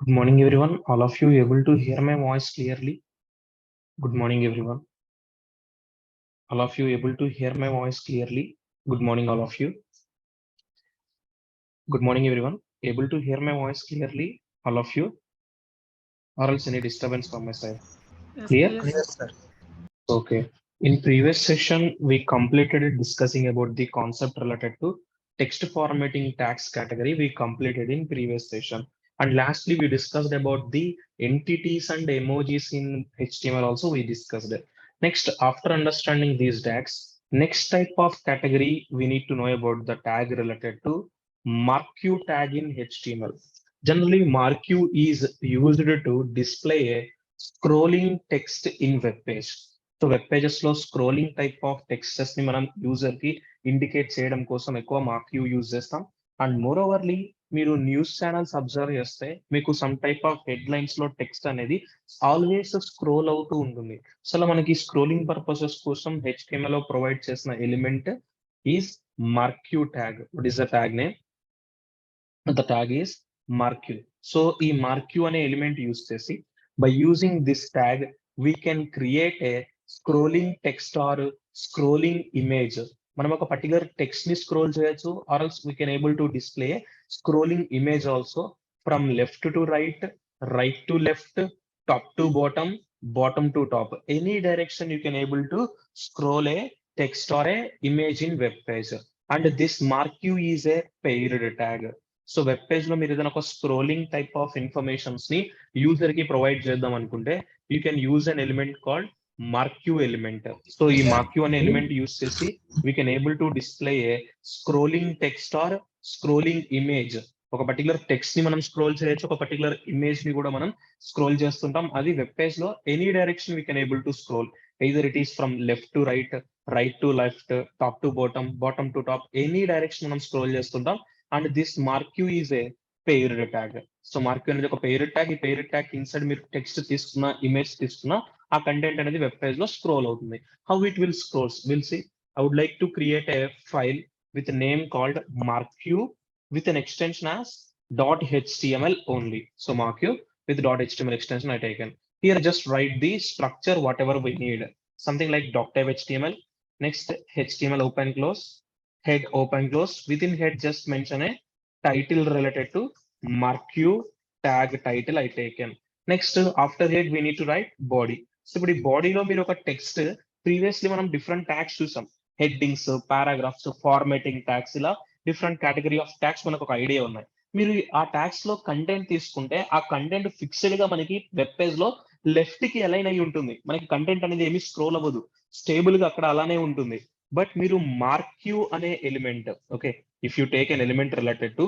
Good morning, everyone. All of you able to hear my voice clearly? Good morning, everyone. All of you able to hear my voice clearly? Good morning, all of you. Good morning, everyone. Able to hear my voice clearly? All of you? Or else any disturbance from my side? Yes, Clear? clear, sir. Yes, sir. Okay. In previous session, we completed discussing about the concept related to text formatting tags category. We completed in previous session. And lastly, we discussed about the entities and emojis in HTML also we discussed it. Next, after understanding these tags, next type of category we need to know about the tag related to marquee tag in HTML. Generally, marquee is used to display a scrolling text in web page. So web pages లో scrolling type of టెక్స్టెస్ ని మనం user కి indicate చేయడం కోసం ఎక్కువ marquee use చేస్తాం. And more overly మీరు news channels observe చేస్తే మీకు some type of head lines లో టెక్స్ట్ అనేది ఆల్వేస్ స్క్రోల్ అవుతూ ఉంటుంది. సో అలా మనకి స్క్రోలింగ్ పర్పసెస్ కోసం HTML లో ప్రొవైడ్ చేసిన element is marquee tag. What is the tag name? The tag is marquee. So ఈ మార్క్యూ అనే ఎలిమెంట్ యూజ్ చేసి by using this tag we can create a scrolling text or scrolling image. మనం ఒక particular text ని scroll చేయొచ్చు or else we can able to display scrolling image also from left to right, right to left, top to bottom, bottom to top. Any direction you can able to scroll A text or A image in web page. And this marquee is a paired tag. So web page లో మీరు ఏదైనా ఒక scrolling type of informations ని user కి provide చేద్దాం అనుకుంటే you can use an element called marquee element. So ఈ marquee అనే ఎలిమెంట్ యూజ్ చేసి we can able to display A scrolling text are scrolling image. ఒక పర్టికులర్ టెక్స్ట్ ని మనం స్క్రోల్ చేయొచ్చు, ఒక పర్టికులర్ ఇమేజ్ ని కూడా మనం స్క్రోల్ చేస్తుంటాం. అది వెబ్ పేజ్ లో any direction we can able to scroll, either it is from left to right, right to left, top to bottom, bottom to top, any direction మనం scroll చేస్తుంటాం. And this marquee is a paired tag. So marquee అనేది ఒక paired tag. ఈ paired tag inside మీరు text తీసుకున్న, image తీసుకున్న, ఆ content అనేది వెబ్ పేజ్ లో స్క్రోల్ అవుతుంది. How it will scrolls will see. I would like to create a file with name called marquee with an extension as .html only. So marquee with .html extension I taken. Here just write the structure whatever we need. Something like .html. Next HTML open close, head open close. Within head just mention a title related to marquee tag title I taken. Next after head we need to write body. So ఇప్పుడు ఈ బాడీలో మీరు ఒక text previously మనం different tags చూసాం. Headings, paragraphs, formatting tags, ఇలా different category of tags మనకు ఒక ఐడియా ఉన్నాయి. మీరు ఆ ట్యాగ్స్ లో కంటెంట్ తీసుకుంటే ఆ కంటెంట్ ఫిక్స్డ్ గా మనకి వెబ్ పేజ్ లో లెఫ్ట్ కి అలైన్ అయి ఉంటుంది. మనకి కంటెంట్ అనేది ఏమి స్క్రోల్ అవ్వదు, స్టేబుల్ గా అక్కడ అలానే ఉంటుంది. బట్ మీరు మార్క్యూ అనే element, okay, if you take an element related to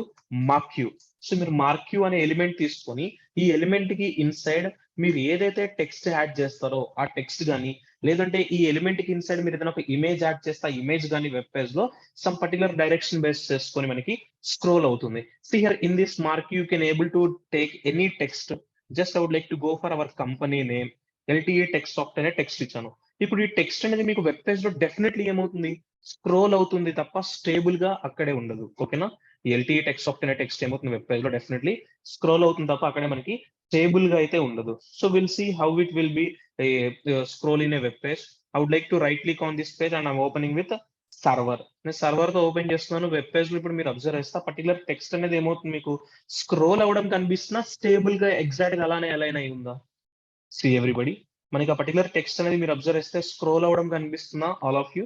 marquee, so మీరు మార్క్యూ అనే ఎలిమెంట్ తీసుకొని ఈ ఎలిమెంట్ కి ఇన్సైడ్ మీరు ఏదైతే టెక్స్ట్ యాడ్ చేస్తారో ఆ టెక్స్ట్ కానీ, లేదంటే ఈ ఎలిమెంట్ కి ఇన్సైడ్ మీరు ఏదైనా ఒక ఇమేజ్ యాడ్ చేస్తే ఆ ఇమేజ్ కానీ వెబ్ పేజ్ లో సమ్ పర్టికులర్ డైరెక్షన్ బేస్ చేసుకొని మనకి స్క్రోల్ అవుతుంది. See here in this mark you can able to take any text. Just I would like to go for our company name, LTA text soft అనే text ఇచ్చాను. ఇప్పుడు ఈ text అనేది మీకు web page లో డెఫినెట్లీ ఏమవుతుంది, scroll అవుతుంది తప్ప స్టేబుల్ గా అక్కడే ఉండదు. ఓకేనా? ఈ LTA టెక్స్ట్ సాఫ్ట్ అనే టెక్స్ట్ ఏమవుతుంది వెబ్ పేజ్ లో డెఫినెట్లీ స్క్రోల్ అవుతుంది తప్ప అక్కడే మనకి స్టేబుల్ గా అయితే ఉండదు. So will see how it will be scroll in a web page. I would like to right click on this page and I'm opening with server. నేను server తో ఓపెన్ చేస్తున్నాను. వెబ్ పేజ్ లో ఇప్పుడు మీరు observe చేస్తే particular text అనేది ఏమవుతుంది, మీకు స్క్రోల్ అవ్వడం కనిపిస్తున్నా స్టేబుల్ గా ఎగ్జాక్ట్ గా అలానే అలైన్ అయి ఉందా? సి ఎవ్రీబడి, మనకి ఆ పర్టికులర్ టెక్స్ట్ అనేది మీరు అబ్జర్వ్ చేస్తే స్క్రోల్ అవ్వడం కనిపిస్తుందా ఆల్ ఆఫ్ యూ?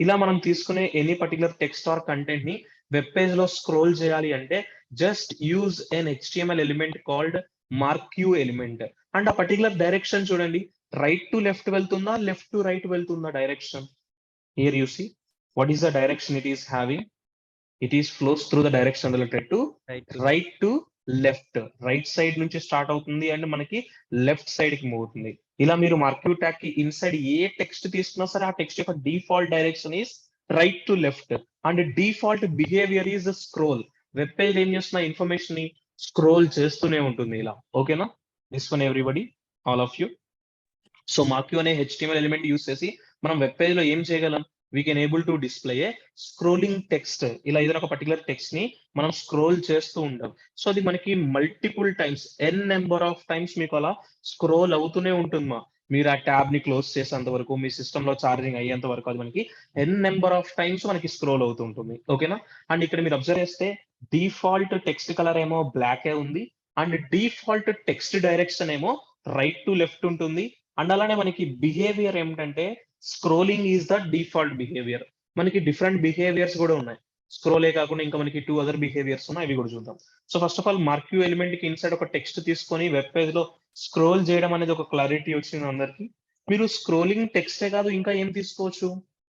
ఇలా మనం తీసుకునే any particular text or content ని వెబ్ పేజ్ లో స్క్రోల్ చేయాలి అంటే just use an HTML element called marquee element. And ఆ పర్టికులర్ డైరెక్షన్ చూడండి, రైట్ టు లెఫ్ట్ వెళ్తుందా, లెఫ్ట్ టు రైట్ వెళ్తుందా direction? Here you see what is the direction it is having. It is flows through the direction related to right to left. Right side నుంచి start అవుతుంది and మనకి left side కి move అవుతుంది. ఇలా మీరు marquee tag కి inside ఏ text తీసుకున్నా సరే ఆ టెక్స్ట్ యొక్క default direction is right to left and default behaviour is scroll. Web page ఏం చేస్తున్న ఇన్ఫర్మేషన్ ని స్క్రోల్ చేస్తూనే ఉంటుంది ఇలా. ఓకేనా? This one everybody, all of you. So marquee అనే HTML ఎలిమెంట్ యూస్ చేసి మనం వెబ్ పేజ్ లో ఏం చేయగలం, we can able to display a scrolling text. ఇలా ఏదైనా ఒక పర్టికులర్ టెక్స్ట్ ని మనం స్క్రోల్ చేస్తూ ఉంటాం. సో అది మనకి multiple times number of times మీకు అలా స్క్రోల్ అవుతూనే ఉంటుందమ్మా. మీరు ఆ ట్యాబ్ ని క్లోజ్ చేసేంత వరకు, మీ సిస్టమ్ లో ఛార్జింగ్ అయ్యేంత వరకు అది మనకి నెంబర్ ఆఫ్ టైమ్స్ మనకి స్క్రోల్ అవుతూ ఉంటుంది. ఓకేనా? అండ్ ఇక్కడ మీరు అబ్జర్వ్ చేస్తే డిఫాల్ట్ టెక్స్ట్ కలర్ ఏమో బ్లాక్ ఉంది అండ్ డిఫాల్ట్ టెక్స్ట్ డైరెక్షన్ ఏమో రైట్ టు లెఫ్ట్ ఉంటుంది. అండ్ అలానే మనకి బిహేవియర్ ఏమిటంటే scrolling is the default behaviour. మనకి డిఫరెంట్ బిహేవియర్స్ కూడా ఉన్నాయి. స్క్రోలే కాకుండా ఇంకా మనకి 2 అదర్ బిహేవియర్స్ ఉన్నాయి, అవి కూడా చూద్దాం. So first of all marquee element కి ఇన్సైడ్ ఒక టెక్స్ట్ తీసుకొని వెబ్ పేజ్ లో స్క్రోల్ చేయడం అనేది ఒక క్లారిటీ వచ్చింది అందరికి. మీరు స్క్రోలింగ్ టెక్స్టే కాదు ఇంకా ఏం తీసుకోవచ్చు,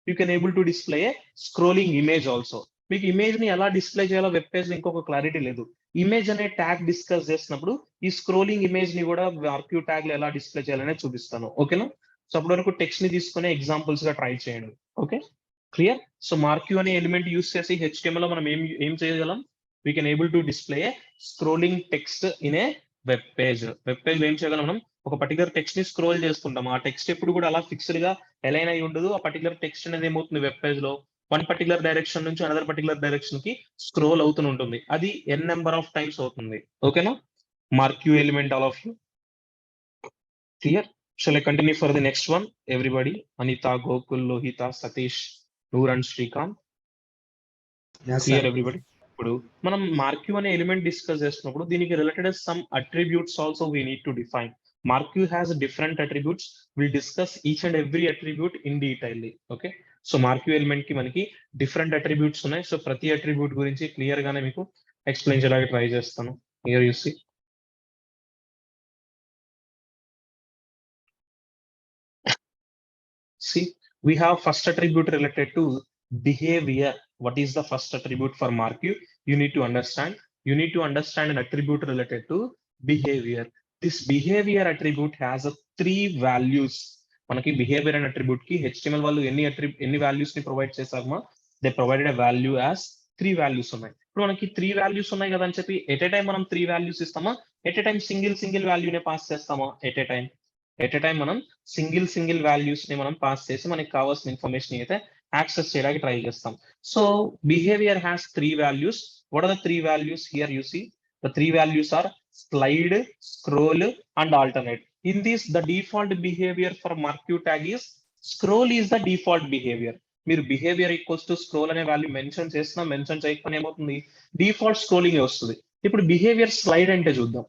you can able to display scrolling image also. మీకు ఇమేజ్ ని ఎలా డిస్ప్లే చేయాలో వెబ్ పేజ్ లో ఇంకొక క్లారిటీ లేదు. ఇమేజ్ అనే ట్యాగ్ డిస్కస్ చేసినప్పుడు ఈ స్క్రోలింగ్ ఇమేజ్ ని కూడా మార్క్యూ ట్యాగ్ లో ఎలా డిస్ప్లే చేయాలనేది చూపిస్తాను. ఓకేనా? సో అప్పటి వరకు టెక్స్ట్ ని తీసుకునే ఎగ్జాంపుల్స్ గా ట్రై చేయండి. Okay, clear? సో మార్క్యూ అనే ఎలిమెంట్ యూస్ చేసి HTML లో మనం ఏం చేయగలం, we can able to display scrolling text in a web page. Web page ఏం చేయగలం, మనం ఒక పర్టికులర్ టెక్స్ట్ ని స్క్రోల్ చేసుకుంటాం. ఆ టెక్స్ట్ ఎప్పుడు కూడా అలా ఫిక్స్డ్ గా అలైన్ అయి ఉండదు. ఆ పర్టికులర్ టెక్స్ట్ అనేది ఏమవుతుంది, వెబ్ పేజ్ లో వన్ పర్టికులర్ డైరెక్షన్ నుంచి అనదర్ పర్టికులర్ డైరెక్షన్ కి స్క్రోల్ అవుతూ ఉంటుంది. అది నెంబర్ ఆఫ్ టైమ్స్ అవుతుంది. ఓకేనా? Marquee element all of you clear? Shall I continue for the next one? Everybody, Anita, Gokul, Lohita, Satish, Noor and Shrikant. Yes, Clear sir. everybody? ఇప్పుడు మనం marquee అనే element discuss చేస్తున్నప్పుడు దీనికి related some attributes also we need to define. Marquee has different attributes. Will discuss each and every attribute in detailly. Okay, so marquee element కి మనకి different attributes ఉన్నాయి. So ప్రతి attribute గురించి clear గానే మీకు explain చేయడానికి ట్రై చేస్తాను. Here you see. See, we have first attribute related to behavior. What is the first attribute for marquee? You need to understand. You need to understand an attribute related to behavior. This behavior attribute has a 3 values. మనకి behavior and attribute కి HTML వాళ్ళు ఎన్ని values ని provide చేశారమ్మా? They provided a value as 3 values ఉన్నాయి. ఇప్పుడు మనకి 3 values ఉన్నాయి కదా అని చెప్పి ఎట్ ఏ టైం మనం 3 values ఇస్తామా? At a time single value నే పాస్ చేస్తామా? ఎట్ ఏ టైం మనం సింగిల్ వాల్యూస్ ని మనం పాస్ చేసి మనకి కావాల్సిన ఇన్ఫర్మేషన్ అయితే యాక్సెస్ చేయడానికి ట్రై చేస్తాం. So behaviour has 3 values. What are the 3 values? Here you see the 3 values are slide, scroll and alternate. In this the default behavior for marquee tag is scroll is the default behavior. మీరు behaviour equals to scroll అనే value mention చేసినా mention చేయకపోయినా ఏమవుతుంది, default scrolling వస్తుంది. ఇప్పుడు behaviour slide అంటే చూద్దాం.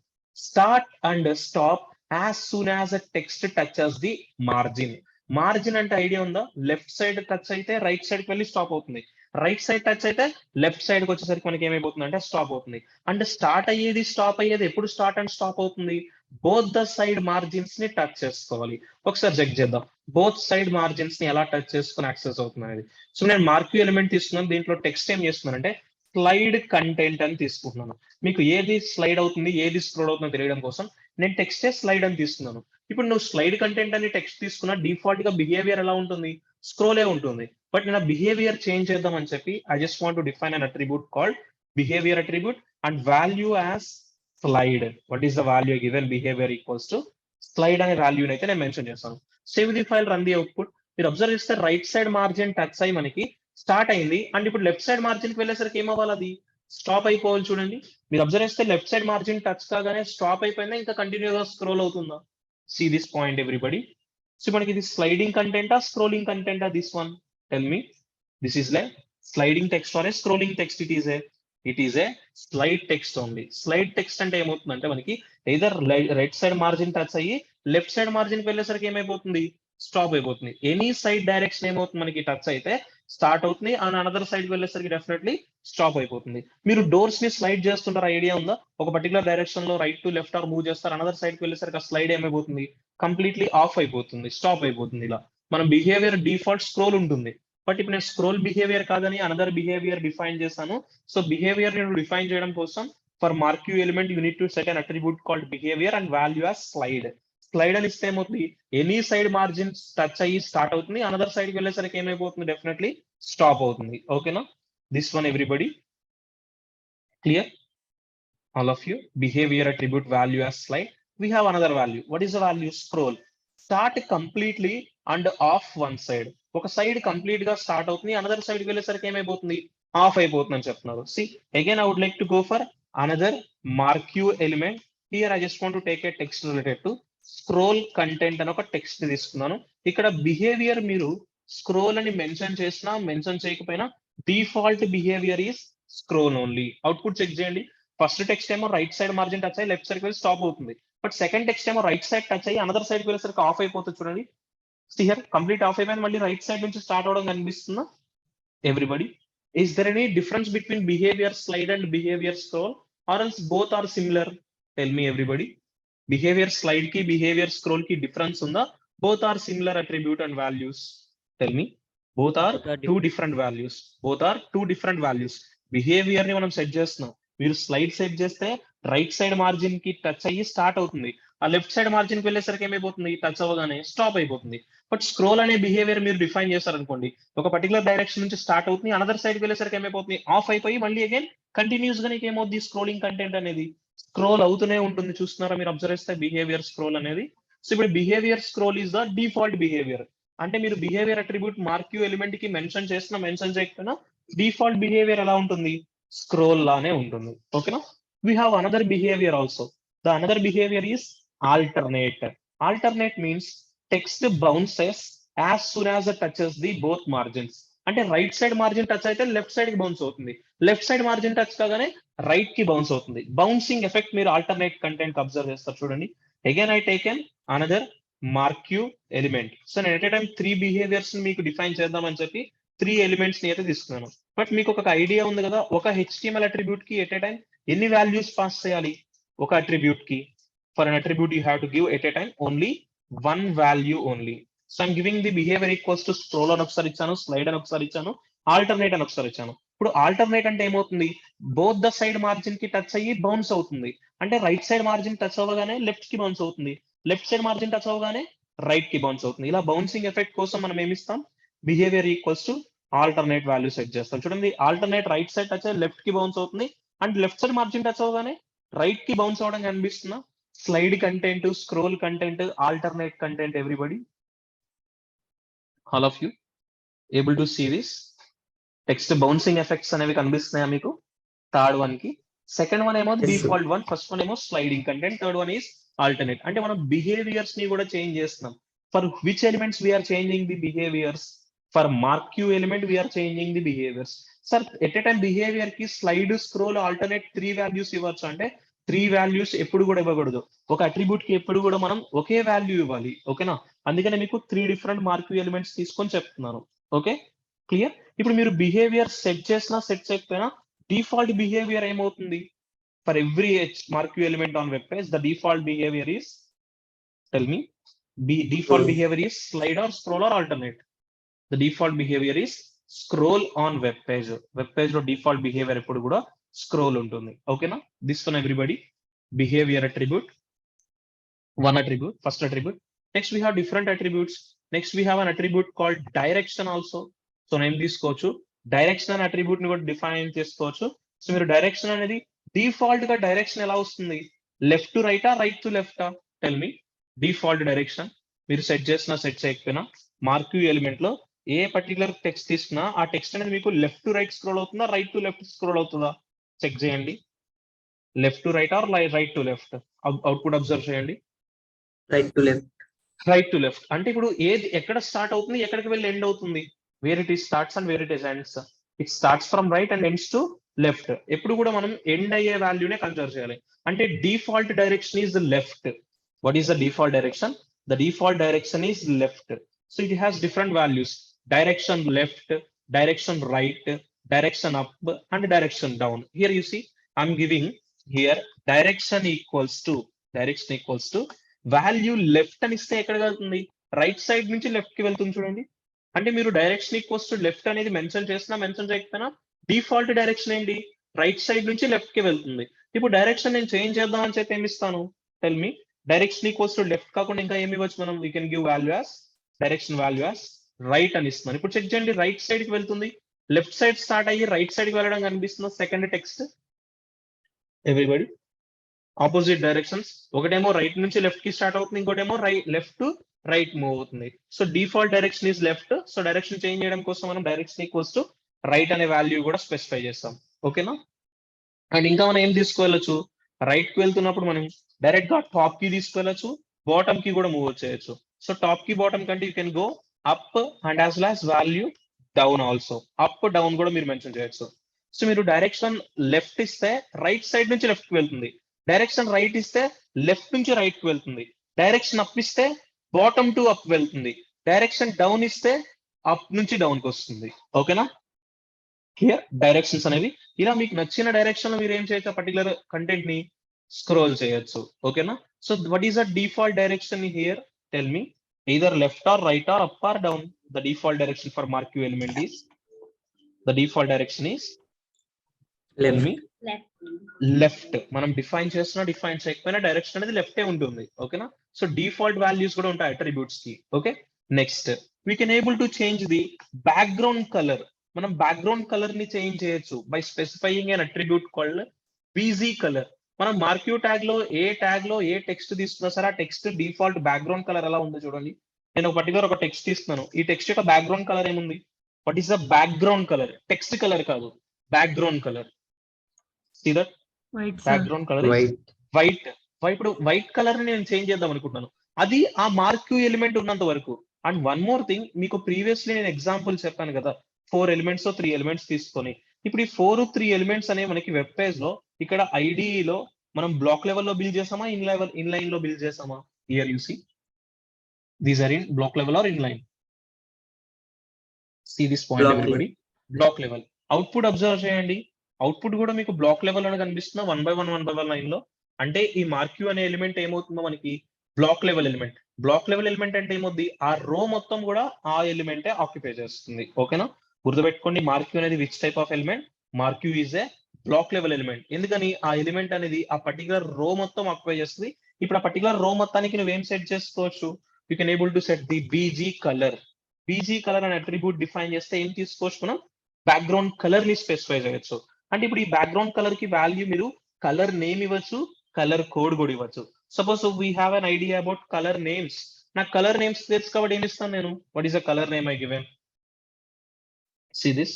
Start and stop as soon as a text touches the margin. Margin అంటే ఐడియా ఉందా? లెఫ్ట్ సైడ్ టచ్ అయితే రైట్ సైడ్ కి వెళ్ళి స్టాప్ అవుతుంది. రైట్ సైడ్ టచ్ అయితే లెఫ్ట్ సైడ్ కి వచ్చేసరికి మనకి ఏమైపోతుంది అంటే స్టాప్ అవుతుంది. అండ్ స్టార్ట్ అయ్యేది స్టాప్ అయ్యేది ఎప్పుడు స్టార్ట్ అండ్ స్టాప్ అవుతుంది? బోత్ ద సైడ్ మార్జిన్స్ ని టచ్ చేసుకోవాలి. ఒకసారి చెక్ చేద్దాం బోత్ సైడ్ మార్జిన్స్ ని ఎలా టచ్ చేసుకుని యాక్సెస్ అవుతుంది అనేది. సో నేను మార్క్యూ ఎలిమెంట్ తీసుకున్నాను. దీంట్లో టెక్స్ట్ ఏం చేస్తున్నానంటే స్లైడ్ కంటెంట్ అని తీసుకుంటున్నాను. మీకు ఏది స్లైడ్ అవుతుంది ఏది స్క్రోల్ అవుతుందో తెలియడం కోసం నేను టెక్స్టే స్లైడ్ అని తీసుకున్నాను. ఇప్పుడు నువ్వు స్లైడ్ కంటెంట్ అని టెక్స్ట్ తీసుకున్నా డిఫాల్ట్ గా బిహేవియర్ ఎలా ఉంటుంది, స్క్రోలే ఉంటుంది. బట్ నేను బిహేవియర్ చేంజ్ చేద్దాం అని చెప్పి I just want to define an attribute called behaviour attribute and value as slide. What is the value given behaviour equals to slide అనే వాల్యూని అయితే నేను మెన్షన్ చేస్తాను. Save the file, run the output. మీరు observe చేస్తే right side margin touch అయ్యి మనకి start అయింది. అండ్ ఇప్పుడు లెఫ్ట్ సైడ్ మార్జిన్ కి వెళ్ళేసరికి ఏమవ్వాలి, అది స్టాప్ అయిపోవాలి. చూడండి, మీరు అబ్జర్వ్ చేస్తే లెఫ్ట్ సైడ్ మార్జిన్ టచ్ కాగానే స్టాప్ అయిపోయిందా ఇంకా కంటిన్యూగా స్క్రోల్ అవుతుందా? See this point everybody. So మనకి ఇది స్లైడింగ్ కంటెంటా స్క్రోలింగ్ కంటెంటా? This one tell me. This is like sliding text or a scrolling text? It is a slide text only. Slide text అంటే ఏమవుతుందంటే మనకి either right side margin touch అయ్యి left side margin కి వెళ్ళేసరికి ఏమైపోతుంది, stop అయిపోతుంది. Any side direction ఏమవుతుంది మనకి టచ్ అయితే స్టార్ట్ అవుతుంది అండ్ అనదర్ సైడ్ కి వెళ్ళేసరికి డెఫినెట్లీ స్టాప్ అయిపోతుంది. మీరు డోర్స్ ని స్లైడ్ చేస్తుంటారు, ఐడియా ఉందా? ఒక పర్టికులర్ డైరెక్షన్ లో right to left or move చేస్తారు, అనదర్ సైడ్ కి వెళ్ళేసరికి ఆ స్లైడ్ ఏమైపోతుంది, కంప్లీట్లీ ఆఫ్ అయిపోతుంది, స్టాప్ అయిపోతుంది. ఇలా మనం బిహేవియర్ డిఫాల్ట్ స్క్రోల్ ఉంటుంది. బట్ ఇప్పుడు నేను స్క్రోల్ బిహేవియర్ కాదని అనదర్ బిహేవియర్ డిఫైన్ చేశాను. సో బిహేవియర్ నేను డిఫైన్ చేయడం కోసం for marquee element you need to set an attribute called behaviour and value as slide. Slide అని ఇస్తే ఏమవుతుంది, ఎనీ సైడ్ మార్జిన్ టచ్ అయ్యి స్టార్ట్ అవుతుంది, అనదర్ సైడ్ కి వెళ్ళేసరికి ఏమైపోతుంది, డెఫినెట్లీ స్టాప్ అవుతుంది. ఓకేనా? This one everybody clear? All of you. Behaviour attribute value as slide. We have another value. What is the value? Scroll. Start completely and off one side. ఒక side complete గా start అవుతుంది, another side కి వెళ్ళేసరికి ఏమైపోతుంది, off అయిపోతుంది అని చెప్తున్నారు. See again I would like to go for another marquee element. Here I just want to take a text related to scroll content అని ఒక టెక్స్ట్ తీసుకున్నాను. ఇక్కడ బిహేవియర్ మీరు స్క్రోల్ అని మెన్షన్ చేసినా మెన్షన్ చేయకపోయినా default behaviour is scroll only. Output check చేయండి. First text ఏమో రైట్ సైడ్ మార్జిన్ టచ్ అయ్యి లెఫ్ట్ సైడ్ వెళ్ళి స్టాప్ అవుతుంది. బట్ సెకండ్ టెక్స్ట్ ఏమో రైట్ సైడ్ టచ్ అయ్యి అనదర్ సైడ్ వెళ్ళేసరికి ఆఫ్ అయిపోతుంది. చూడండి, హియర్ కంప్లీట్ ఆఫ్ అయిపోయింది, మళ్ళీ రైట్ సైడ్ నుంచి స్టార్ట్ అవడం కనిపిస్తుందా everybody? Is there any difference between behaviour slide and behaviour scroll, or else both are similar? Tell me everybody. Behaviour slide కి బిహేవియర్ స్క్రోల్ కి డిఫరెన్స్ ఉందా? Both are similar attribute and values? Tell me. Both are two different values. Both are two different values. Behaviour ని మనం set చేస్తున్నాం. మీరు slide set చేస్తే right side margin కి touch అయ్యి స్టార్ట్ అవుతుంది, ఆ లెఫ్ట్ సైడ్ మార్జిన్ కి వెళ్ళేసరికి ఏమైపోతుంది, టచ్ అవ్వగానే స్టాప్ అయిపోతుంది. బట్ స్క్రోల్ అనే బిహేవియర్ మీరు డిఫైన్ చేశారనుకోండి, ఒక పర్టికులర్ డైరెక్షన్ నుంచి స్టార్ట్ అవుతుంది, అనదర్ సైడ్ కి వెళ్ళేసరికి ఏమైపోతుంది, ఆఫ్ అయిపోయి మళ్ళీ అగైన్ కంటిన్యూస్ గా నీకు ఏమవుతుంది, స్క్రోలింగ్ కంటెంట్ అనేది స్క్రోల్ అవుతూనే ఉంటుంది. చూస్తున్నారా మీరు అబ్జర్వ్ చేస్తే బిహేవియర్ స్క్రోల్ అనేది. సో ఇప్పుడు behaviour scroll is the default behaviour. అంటే మీరు బిహేవియర్ అట్రిబ్యూట్ మార్క్యూ ఎలిమెంట్ కి మెన్షన్ చేసినా మెన్షన్ చేయకపోయినా డిఫాల్ట్ బిహేవియర్ ఎలా ఉంటుంది, స్క్రోల్ లానే ఉంటుంది. ఓకేనా? We have another behavior also. The another behavior is alternate. Alternate means text bounces as soon as it touches the both margins. అంటే right side margin touch అయితే left side కి bounce అవుతుంది, left side margin touch కాగానే right కి bounce అవుతుంది. Bouncing effect మీరు alternate content observe చేస్తారు. చూడండి, again I taken another marquee element. So నేను ఎట్ ఏ టైం 3 బిహేవియర్స్ మీకు డిఫైన్ చేద్దామని చెప్పి 3 ఎలిమెంట్స్ ని అయితే తీసుకున్నాను. బట్ మీకు ఒక ఐడియా ఉంది కదా, ఒక HTML అట్రిబ్యూట్ కి ఎట్ ఏ టైం ఎన్ని వాల్యూస్ పాస్ చేయాలి? ఒక అట్రిబ్యూట్ కి, for an attribute you have to give at a time only one value only. So I'm giving the behaviour equals to scroll అని ఒకసారి ఇచ్చాను, స్లైడ్ అని ఒకసారి ఇచ్చాను, ఆల్టర్నేట్ అని ఒకసారి ఇచ్చాను. ఇప్పుడు ఆల్టర్నేట్ అంటే ఏమవుతుంది, బోత్ ద సైడ్ మార్జిన్ కి టచ్ అయ్యి బౌన్స్ అవుతుంది. అంటే రైట్ సైడ్ మార్జిన్ టచ్ అవ్వగానే లెఫ్ట్ కి బౌన్స్ అవుతుంది, లెఫ్ట్ సైడ్ మార్జిన్ టచ్ అవ్వగానే రైట్ కి బౌన్స్ అవుతుంది. ఇలా బౌన్సింగ్ ఎఫెక్ట్ కోసం మనం ఏమిస్తాం, behaviour equals to alternate value set చేస్తాం. చూడండి, ఆల్టర్నేట్ రైట్ సైడ్ టచ్ అయ్యి లెఫ్ట్ కి బౌన్స్ అవుతుంది, and left side margin touch అవగానే రైట్ కి బౌన్స్ అవడం కనిపిస్తున్నా. Slide content, scroll content, alternate content, everybody, all of you able to see this? Text bouncing effects అనేవి కనిపిస్తున్నాయా మీకు? థర్డ్ వన్ కి. సెకండ్ వన్ ఏమో డిఫాల్ట్ వన్, ఫస్ట్ వన్ ఏమో sliding content, third one is alternate. అంటే మనం behaviours ని కూడా చేంజ్ చేస్తున్నాం. For which elements we are changing the behaviours? For marquee element we are changing the behaviours. Sir at a time behaviour కి slide, scroll, alternate 3 values ఇవ్వచ్చు అంటే 3 values ఎప్పుడు కూడా ఇవ్వకూడదు. ఒక అట్రిబ్యూట్ కి ఎప్పుడు కూడా మనం ఒకే వాల్యూ ఇవ్వాలి. ఓకేనా? అందుకనే మీకు 3 డిఫరెంట్ మార్క్యూ ఎలిమెంట్స్ తీసుకొని చెప్తున్నాను. Okay, clear? ఇప్పుడు మీరు బిహేవియర్ సెట్ చేసినా సెట్ చేయకపోయినా డిఫాల్ట్ బిహేవియర్ ఏమవుతుంది? For every marquee element on web page the default behaviour is, tell me, default behavior is slide or scroll or alternate? The default behavior is scroll on web page. Web page లో default behavior ఎప్పుడు కూడా scroll ఉంటుంది. ఓకేనా? This one everybody, behavior attribute, one attribute, first attribute. Next we have different attributes. Next we have an attribute called direction also. So name తీసుకోవచ్చు, direction అనే attribute ని కూడా define చేసుకోవచ్చు. సో మీరు డైరెక్షన్ అనేది డిఫాల్ట్ గా డైరెక్షన్ ఎలా వస్తుంది, లెఫ్ట్ టు రైటా, రైట్ టు లెఫ్టా? Tell me. డిఫాల్ట్ డైరెక్షన్ మీరు సెట్ చేసినా సెట్ చేయకపోయినా మార్క్యూ ఎలిమెంట్ లో ఏ పర్టికులర్ టెక్స్ట్ తీసుకున్నా ఆ టెక్స్ట్ అనేది మీకు లెఫ్ట్ టు రైట్ స్క్రోల్ అవుతుందా, రైట్ టు లెఫ్ట్ స్క్రోల్ అవుతుందా? చెక్ చేయండి. Left to right or right to left? Output observe చేయండి. Right to left. Right to left. అంటే ఇప్పుడు ఏది ఎక్కడ స్టార్ట్ అవుతుంది, ఎక్కడికి వెళ్ళి ఎండ్ అవుతుంది? Where it is starts and where it is ends. It starts from right and ends to left. ఎప్పుడు కూడా మనం ఎండ్ అయ్యే వాల్యూనే కన్సిడర్ చేయాలి. అంటే default direction is left. What is the default direction? The default direction is left. So it has different values: direction left, direction right, direction up, and direction down. Here you see I'm giving here direction equals to value left అని ఇస్తే ఎక్కడ వెళ్తుంది, right side నుంచి left కి వెళ్తుంది. చూడండి, అంటే మీరు డైరెక్షన్ ఈక్వల్స్ టు లెఫ్ట్ అనేది మెన్షన్ చేసినా మెన్షన్ చేయకపోయినా డిఫాల్ట్ డైరెక్షన్ ఏంటి, రైట్ సైడ్ నుంచి లెఫ్ట్ కి వెళ్తుంది. ఇప్పుడు డైరెక్షన్ నేను చేంజ్ చేద్దాం అని చెప్పి ఏమి ఇస్తాను, tell me. Direction equals to left కాకుండా ఇంకా ఏమి ఇవ్వచ్చు మనం, we can give value as direction value as right అని ఇస్తున్నాను. ఇప్పుడు చెక్ చేయండి, రైట్ సైడ్ కి వెళ్తుంది, లెఫ్ట్ సైడ్ స్టార్ట్ అయ్యి రైట్ సైడ్ కి వెళ్ళడం కనిపిస్తుంది. Second text everybody, opposite directions. ఒకటేమో రైట్ నుంచి లెఫ్ట్ కి స్టార్ట్ అవుతుంది, ఇంకోటేమో లెఫ్ట్ టు రైట్ మూవ్ అవుతుంది. So default direction is left. So direction change చేయడం కోసం మనం డైరెక్షన్ ఈక్వల్స్ టు రైట్ అనే వాల్యూ కూడా స్పెసిఫై చేస్తాం. ఓకేనా? అండ్ ఇంకా మనం ఏం తీసుకువెళ్ళచ్చు, రైట్ కి వెళ్తున్నప్పుడు మనం డైరెక్ట్ గా టాప్ కి తీసుకెళ్ళచ్చు, బాటమ్ కి కూడా మూవ్ వచ్చేయచ్చు. సో టాప్ కి బాటమ్ కంటే you can go up and as well as value down also. Up down కూడా మీరు మెన్షన్ చేయొచ్చు. సో మీరు డైరెక్షన్ లెఫ్ట్ ఇస్తే రైట్ సైడ్ నుంచి లెఫ్ట్ కి వెళ్తుంది, డైరెక్షన్ రైట్ ఇస్తే లెఫ్ట్ నుంచి రైట్ కి వెళ్తుంది, డైరెక్షన్ అప్ ఇస్తే బాటమ్ టు అప్ వెళ్తుంది, డైరెక్షన్ డౌన్ ఇస్తే అప్ నుంచి డౌన్ కి వస్తుంది. ఓకేనా? క్లియర్? డైరెక్షన్స్ అనేవి ఇలా మీకు నచ్చిన డైరెక్షన్ లో మీరు ఏం చేయొచ్చు, పర్టికులర్ కంటెంట్ ని స్క్రోల్ చేయొచ్చు. ఓకేనా? So what is the default direction here? Tell me. either left or right or up or down. The default direction for marquee element is, the default direction is, tell me, left. మనం define చేస్తున్నా define చేయకపోయినా direction అనేది లెఫ్టే ఉంటుంది. ఓకేనా? So default values కూడా ఉంటాయి attributes కి. Okay, next we can able to change the background colour. మనం బ్యాక్గ్రౌండ్ కలర్ ని చేంజ్ చేయొచ్చు by specifying an attribute called BG colour. మనం మార్క్యూ ట్యాగ్ లో ఏ టెక్స్ట్ తీసుకున్నా సరే ఆ టెక్స్ట్ డిఫాల్ట్ బ్యాక్గ్రౌండ్ కలర్ ఎలా ఉందో చూడండి. నేను పర్టికులర్ ఒక టెక్స్ట్ తీసుకున్నాను, ఈ టెక్స్ట్ యొక్క బ్యాక్గ్రౌండ్ కలర్ ఏముంది? What is the background colour? Text colour కాదు, background colour. See that background colour white. ఇప్పుడు వైట్ కలర్ ని నేను చేంజ్ చేద్దాం అనుకుంటున్నాను, అది ఆ మార్క్యూ ఎలిమెంట్ ఉన్నంత వరకు. అండ్ వన్ మోర్ థింగ్, మీకు ప్రీవియస్లీ నేను ఎగ్జాంపుల్ చెప్పాను కదా, 4 ఎలిమెంట్స్ 3 ఎలిమెంట్స్ తీసుకొని. ఇప్పుడు ఈ 3 ఎలిమెంట్స్ అనేవి మనకి వెబ్ పేజ్ లో ఇక్కడ ఐడిలో మనం బ్లాక్ లెవెల్లో బిల్డ్ చేసామా, ఇన్ లైన్ లో బిల్డ్ చేసామా? Here you see these are in block level or in line. See this point everybody, block level. Output observe చేయండి, అవుట్పుట్ కూడా మీకు బ్లాక్ లెవెల్ అని కనిపిస్తున్నా 1 by 1 లైన్ లో. అంటే ఈ మార్క్యూ అనే ఎలిమెంట్ ఏమవుతుందో మనకి black level element. Black level element అంటే ఏమవుద్ది, ఆ రో మొత్తం కూడా ఆ ఎలిమెంటే ఆక్యుపై చేస్తుంది. ఓకేనా? గుర్తుపెట్టుకోండి, మార్క్యూ అనేది which type of element? Marquee is a block level element. ఎందుకని? ఆ ఎలిమెంట్ అనేది ఆ పర్టికులర్ రో మొత్తం ఆక్యుపై చేస్తుంది. ఇప్పుడు ఆ పర్టికులర్ రో మొత్తానికి నువ్వేం సెట్ చేసుకోవచ్చు? You can able to set the BG colour. BG colour అనే అట్రిబ్యూట్ డిఫైన్ చేస్తే ఏం తీసుకోవచ్చు మనం? బ్యాక్గ్రౌండ్ కలర్ ని స్పెసిఫై చేయొచ్చు. అంటే ఇప్పుడు ఈ బ్యాక్గ్రౌండ్ కలర్ కి వాల్యూ మీరు కలర్ నేమ్ ఇవ్వచ్చు, కలర్ కోడ్ కూడా ఇవ్వచ్చు. Suppose we have an idea about colour names. నాకు కలర్ నేమ్స్ తెలుసు కాబట్టి ఏమి ఇస్తాను నేను? What is the colour name I given? See this.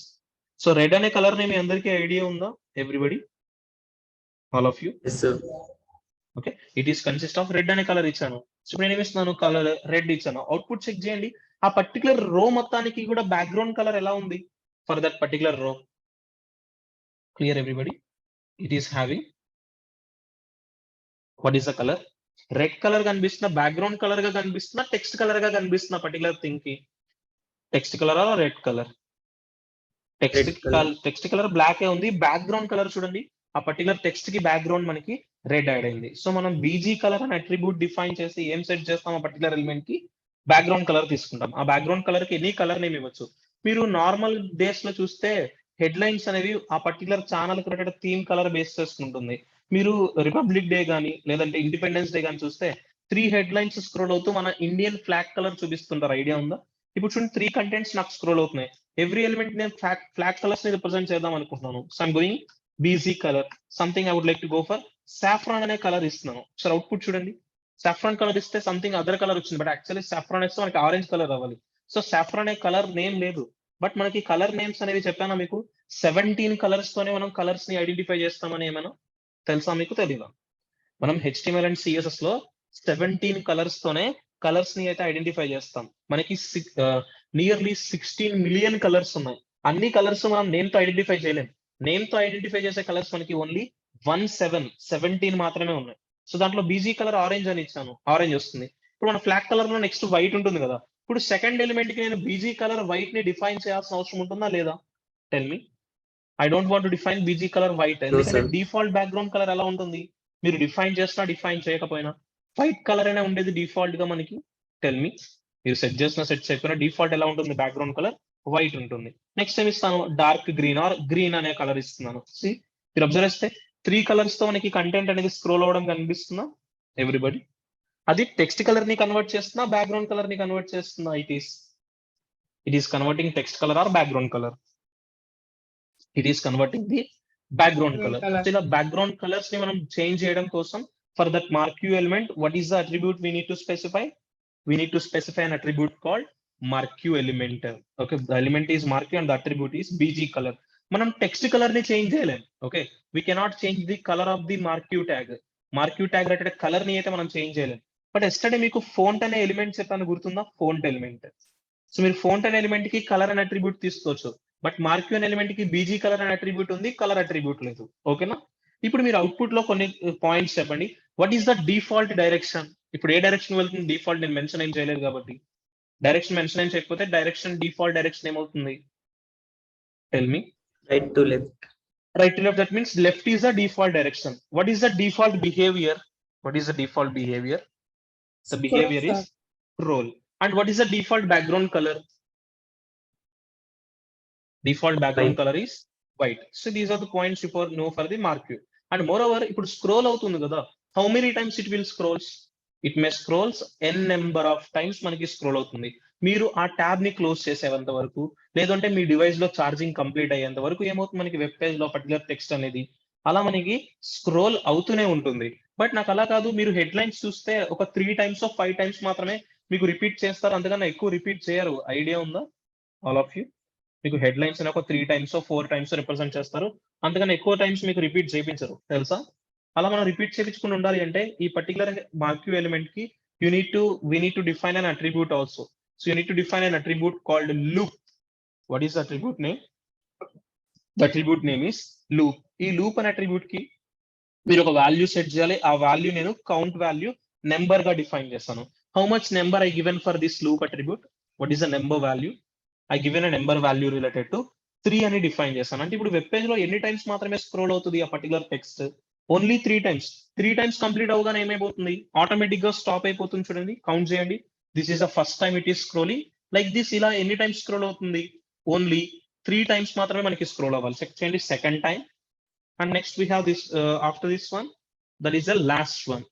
So red అనే కలర్ నేమ్ మీ అందరికీ ఐడియా ఉందా? Everybody, all of you? Yes, sir. Okay, it is consist of red అనే కలర్ ఇచ్చాను. సో నేను ఏమి ఇస్తున్నాను? కలర్ రెడ్ ఇచ్చాను. అవుట్పుట్ చెక్ చేయండి, ఆ పర్టికులర్ రో మొత్తానికి కూడా బ్యాక్గ్రౌండ్ కలర్ ఎలా ఉంది for that particular row? Clear everybody? It is having, what is the colour? Red colour కనిపిస్తున్న, బ్యాక్గ్రౌండ్ కలర్ గా కనిపిస్తున్న, టెక్స్ట్ కలర్ గా కనిపిస్తున్న పర్టికులర్ థింగ్ కి text colour or red colour? Text colour black ఏ ఉంది. బ్యాక్గ్రౌండ్ కలర్ చూడండి, ఆ పర్టికులర్ టెక్స్ట్ కి బ్యాక్గ్రౌండ్ మనకి రెడ్ యాడ్ అయింది. సో మనం బీజీ కలర్ అని అట్రిబ్యూట్ డిఫైన్ చేసి ఏం సెట్ చేస్తాం? ఆ పర్టికులర్ ఎలిమెంట్ కి బ్యాక్గ్రౌండ్ కలర్ తీసుకుంటాం. ఆ బ్యాక్గ్రౌండ్ కలర్ కి ఎనీ కలర్ నేమ్ ఇవ్వచ్చు. మీరు నార్మల్ డేస్ లో చూస్తే హెడ్ లైన్స్ అనేవి ఆ particular channel related theme colour base చేసుకుంటుంది. మీరు రిపబ్లిక్ డే కానీ లేదంటే ఇండిపెండెన్స్ డే కానీ చూస్తే 3 హెడ్ లైన్స్ స్క్రోల్ అవుతూ మన ఇండియన్ ఫ్లాగ్ కలర్ చూపిస్తుంటారు. ఐడియా ఉందా? ఇప్పుడు చూడండి, 3 కంటెంట్స్ నాకు స్క్రోల్ అవుతున్నాయి. ఎవ్రీ ఎలిమెంట్ నేను ఫ్లాగ్ కలర్స్ ని రిప్రజెంట్ చేద్దాం అనుకుంటున్నాను. So I'm going BG colour. Something I would like to go for saffron అనే కలర్ ఇస్తున్నాను. సార్ అవుట్పుట్ చూడండి, సాఫ్రాన్ కలర్ ఇస్తే సంథింగ్ అదర్ కలర్ వచ్చింది, బట్ యాక్చువల్లీ సాఫ్రాన్ ఇస్తే మనకి ఆరెంజ్ కలర్ అవ్వాలి. సో సాఫ్రాన్ అనే కలర్ నేమ్ లేదు, బట్ మనకి కలర్ నేమ్స్ అనేవి చెప్పానా మీకు? 17 కలర్స్ తోనే మనం కలర్స్ ని ఐడెంటిఫై చేస్తామని ఏమైనా తెలుసా మీకు? తెలియదా? మనం HTML అండ్ CSS లో 17 కలర్స్ తోనే కలర్స్ ని అయితే ఐడెంటిఫై చేస్తాం. మనకి నియర్లీ 16 మిలియన్ కలర్స్ ఉన్నాయి. అన్ని కలర్స్ మనం నేమ్ తో ఐడెంటిఫై చేయలేం. నేమ్ తో ఐడెంటిఫై చేసే కలర్స్ మనకి ఓన్లీ 17 మాత్రమే ఉన్నాయి. సో దాంట్లో బీజీ కలర్ ఆరెంజ్ అని ఇచ్చాను, ఆరెంజ్ వస్తుంది. ఇప్పుడు మన ఫ్లాగ్ కలర్ లో నెక్స్ట్ వైట్ ఉంటుంది కదా. ఇప్పుడు సెకండ్ ఎలిమెంట్ కి నేను బీజీ కలర్ వైట్ ని డిఫైన్ చేయాల్సిన అవసరం ఉంటుందా లేదా? Tell me. I don't want to define BG colour white, ఎందుకంటే డిఫాల్ట్ బ్యాక్గ్రౌండ్ కలర్ ఎలా ఉంటుంది? మీరు డిఫైన్ చేసినా డిఫైన్ చేయకపోయినా వైట్ కలర్ అనే ఉండేది డిఫాల్ట్ గా మనకి. టెల్ మీ, మీరు సెట్ చేసిన సెట్ చేయకపోయినా డిఫాల్ట్ ఎలా ఉంటుంది? బ్యాక్గ్రౌండ్ కలర్ వైట్ ఉంటుంది. నెక్స్ట్ ఏమి ఇస్తాను? డార్క్ గ్రీన్ ఆర్ గ్రీన్ అనే కలర్ ఇస్తున్నాను. మీరు అబ్జర్వ్ చేస్తే 3 కలర్స్ తో మనకి కంటెంట్ అనేది స్క్రోల్ అవ్వడం కనిపిస్తుందా ఎవ్రీబడి? అది టెక్స్ట్ కలర్ ని కన్వర్ట్ చేస్తున్నా, బ్యాక్గ్రౌండ్ కలర్ ని కన్వర్ట్ చేస్తున్నా? It is converting text colour or background colour? It is converting the background colour. ఇలా బ్యాక్గ్రౌండ్ కలర్స్ ని మనం చేంజ్ చేయడం కోసం for that marquee element, what is the attribute we need to specify? we need to specify an attribute called marquee element. Okay, the element is marquee and the attribute is bg color. మనం text colour ని change చేయలేం. Okay, we cannot change the colour of the marquee tag. Marquee tag related colour ని అయితే మనం change చేయలేం. But yesterday మీకు font అనే element చెప్పాను, గుర్తుందా? Font element. సో మీరు ఫోంట్ అనే ఎలిమెంట్ కి కలర్ అనే అట్రిబ్యూట్ తీసుకోవచ్చు, బట్ మార్క్యూ అనే ఎలిమెంట్ కి బీజీ కలర్ అనే అట్రిబ్యూట్ ఉంది, కలర్ అట్రిబ్యూట్ లేదు. ఓకేనా? ఇప్పుడు మీరు అవుట్పుట్ లో కొన్ని పాయింట్స్ చెప్పండి. What is the default direction? ఇప్పుడు ఏ డైరెక్షన్ వెళ్తుంది డిఫాల్ట్? నేను మెన్షన్ ఏం చేయలేదు కాబట్టి డైరెక్షన్ మెన్షన్ ఏం చేయకపోతే డైరెక్షన్ డిఫాల్ట్ డైరెక్షన్ ఏమవుతుంది? Tell me. Right to left. Right to left, that means left is the default direction. What is the default behavior? What is the default behavior? The behavior is scroll. And what is the default background color? Default background White. color is white. So these are the points you know for the marquee. And moreover, if you scroll out, how many times it will scrolls? It may scrolls n number of times మనకి scroll అవుతుంది. మీరు ఆ tab ని close చేసేంత వరకు, లేదంటే మీ device లో charging complete అయ్యేంత వరకు ఏమవుతుంది, మనకి వెబ్ పేజ్ లో పర్టికులర్ టెక్స్ట్ అనేది అలా మనకి స్క్రోల్ అవుతూనే ఉంటుంది. బట్ నాకు అలా కాదు, మీరు హెడ్ లైన్స్ చూస్తే ఒక 3 times 5 times మాత్రమే మీకు రిపీట్ చేస్తారు, అంతకన్నా ఎక్కువ రిపీట్ చేయరు. ఐడియా ఉందా ఆల్ ఆఫ్ యూ? మీకు హెడ్ లైన్స్ ఒక 3 times 4 times రిప్రజెంట్ చేస్తారు, అంతకన్నా ఎక్కువ టైమ్స్ మీకు రిపీట్ చేయించరు, తెలుసా? అలా మనం రిపీట్ చేయించుకుని ఉండాలి అంటే ఈ పర్టికులర్ మార్క్యూ ఎలిమెంట్ కి we need to define an attribute also. So you need to define an attribute called loop. What is the attribute name? The attribute name is loop. ఈ loop అనే attribute కి మీరు ఒక value set చేయాలి. ఆ value నేను count value number గా define చేస్తాను. How much number I given for this loop attribute? What is the number value? I given a number value related to 3 అని డిఫైన్ చేస్తాను. అంటే ఇప్పుడు వెబ్ పేజ్ లో ఎన్ని టైమ్స్ మాత్రమే స్క్రోల్ అవుతుంది ఆ particular text? Only 3 times. 3 times complete అవగానే ఏమైపోతుంది? ఆటోమేటిక్ గా స్టాప్ అయిపోతుంది. చూడండి, కౌంట్ చేయండి. This is the first time it is scrolling like this. ఇలా ఎన్ని టైమ్స్ స్క్రోల్ అవుతుంది? ఓన్లీ 3 times మాత్రమే మనకి స్క్రోల్ అవ్వాలి. చెక్ చేయండి, second time. And next we have this after this one, that is the last one.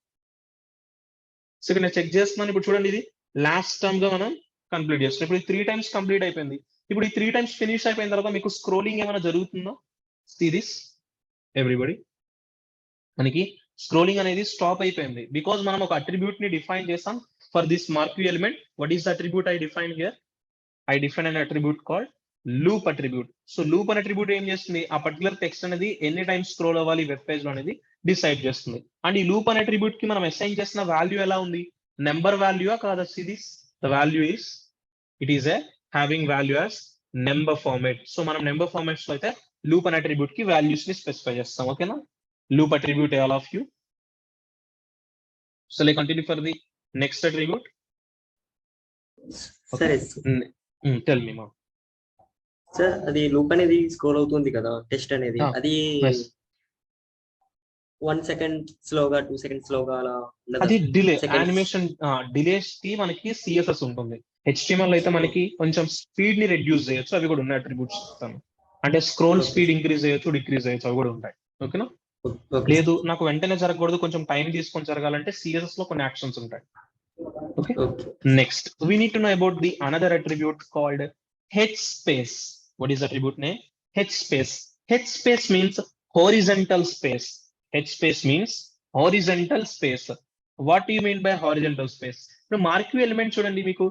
So ఇక్కడ నేను check చేస్తున్నాను. ఇప్పుడు చూడండి, ఇది లాస్ట్ టైం గా మనం కంప్లీట్ చేస్తున్నాం. ఇప్పుడు 3 times కంప్లీట్ అయిపోయింది. ఇప్పుడు ఈ 3 times ఫినిష్ అయిపోయిన తర్వాత మీకు స్క్రోలింగ్ ఏమైనా జరుగుతుందో? సీ దిస్ ఎవ్రీబడి, మనకి స్క్రోలింగ్ అనేది స్టాప్ అయిపోయింది. బికాజ్ మనం ఒక అట్రిబ్యూట్ ని డిఫైన్ చేసాం for this marquee element. What is the attribute I define here? I define an attribute called loop attribute. So loop అనే అట్రిబ్యూట్ ఏం చేస్తుంది? ఆ పర్టికులర్ టెక్స్ట్ అనేది ఎన్ని టైమ్స్ స్క్రోల్ అవ్వాలి వెబ్ పేజ్ లో అనేది డిసైడ్ చేస్తుంది. అండ్ ఈ లూప్ అనే అట్రిబ్యూట్ కి మనం అసైన్ చేసిన వాల్యూ ఎలా ఉంది? నెంబర్ వాల్యూ కాదా? See this, the value is, it is a having value as number format. So మనం నెంబర్ ఫార్మాట్స్ లో అయితే లూప్ అనే అట్రిబ్యూట్ కి వాల్యూస్ ని స్పెసిఫై చేస్తాం. ఓకేనా? Loop attribute, all of you. So let's continue for the next attribute. సరే Tell me, ma'am. Sir, అది లూప్ అనేది స్క్రోల్ అవుతుంది కదా టెస్ట్ అనేది, అది 1 second స్లోగా 2 seconds స్లోగా అలా ఉండదా? అది డిలే, యానిమేషన్ డిలేస్ కి మనకి సిఎస్ఎస్ ఉంటుంది. HTML అయితే మనకి కొంచెం స్పీడ్ ని రెడ్యూస్ చేయొచ్చు, అవి కూడా ఉన్నాయి అట్రిబ్యూట్స్ ఇస్తాను. అంటే స్క్రోల్ స్పీడ్ ఇంక్రీజ్ చేయొచ్చు, డిక్రీజ్ చేయొచ్చు, అవి కూడా ఉంటాయి. ఓకేనా? లేదు నాకు వెంటనే జరగకూడదు, కొంచెం టైం తీసుకొని జరగాలంటే సిఎస్ఎస్ లో కొన్ని యాక్షన్స్ ఉంటాయి. Okay, next we need to know about the another attribute called hspace. What is the attribute name? hspace. hspace means horizontal space. hspace means horizontal space. What do you mean by horizontal space? ఇప్పుడు marquee element చూడండి, మీకు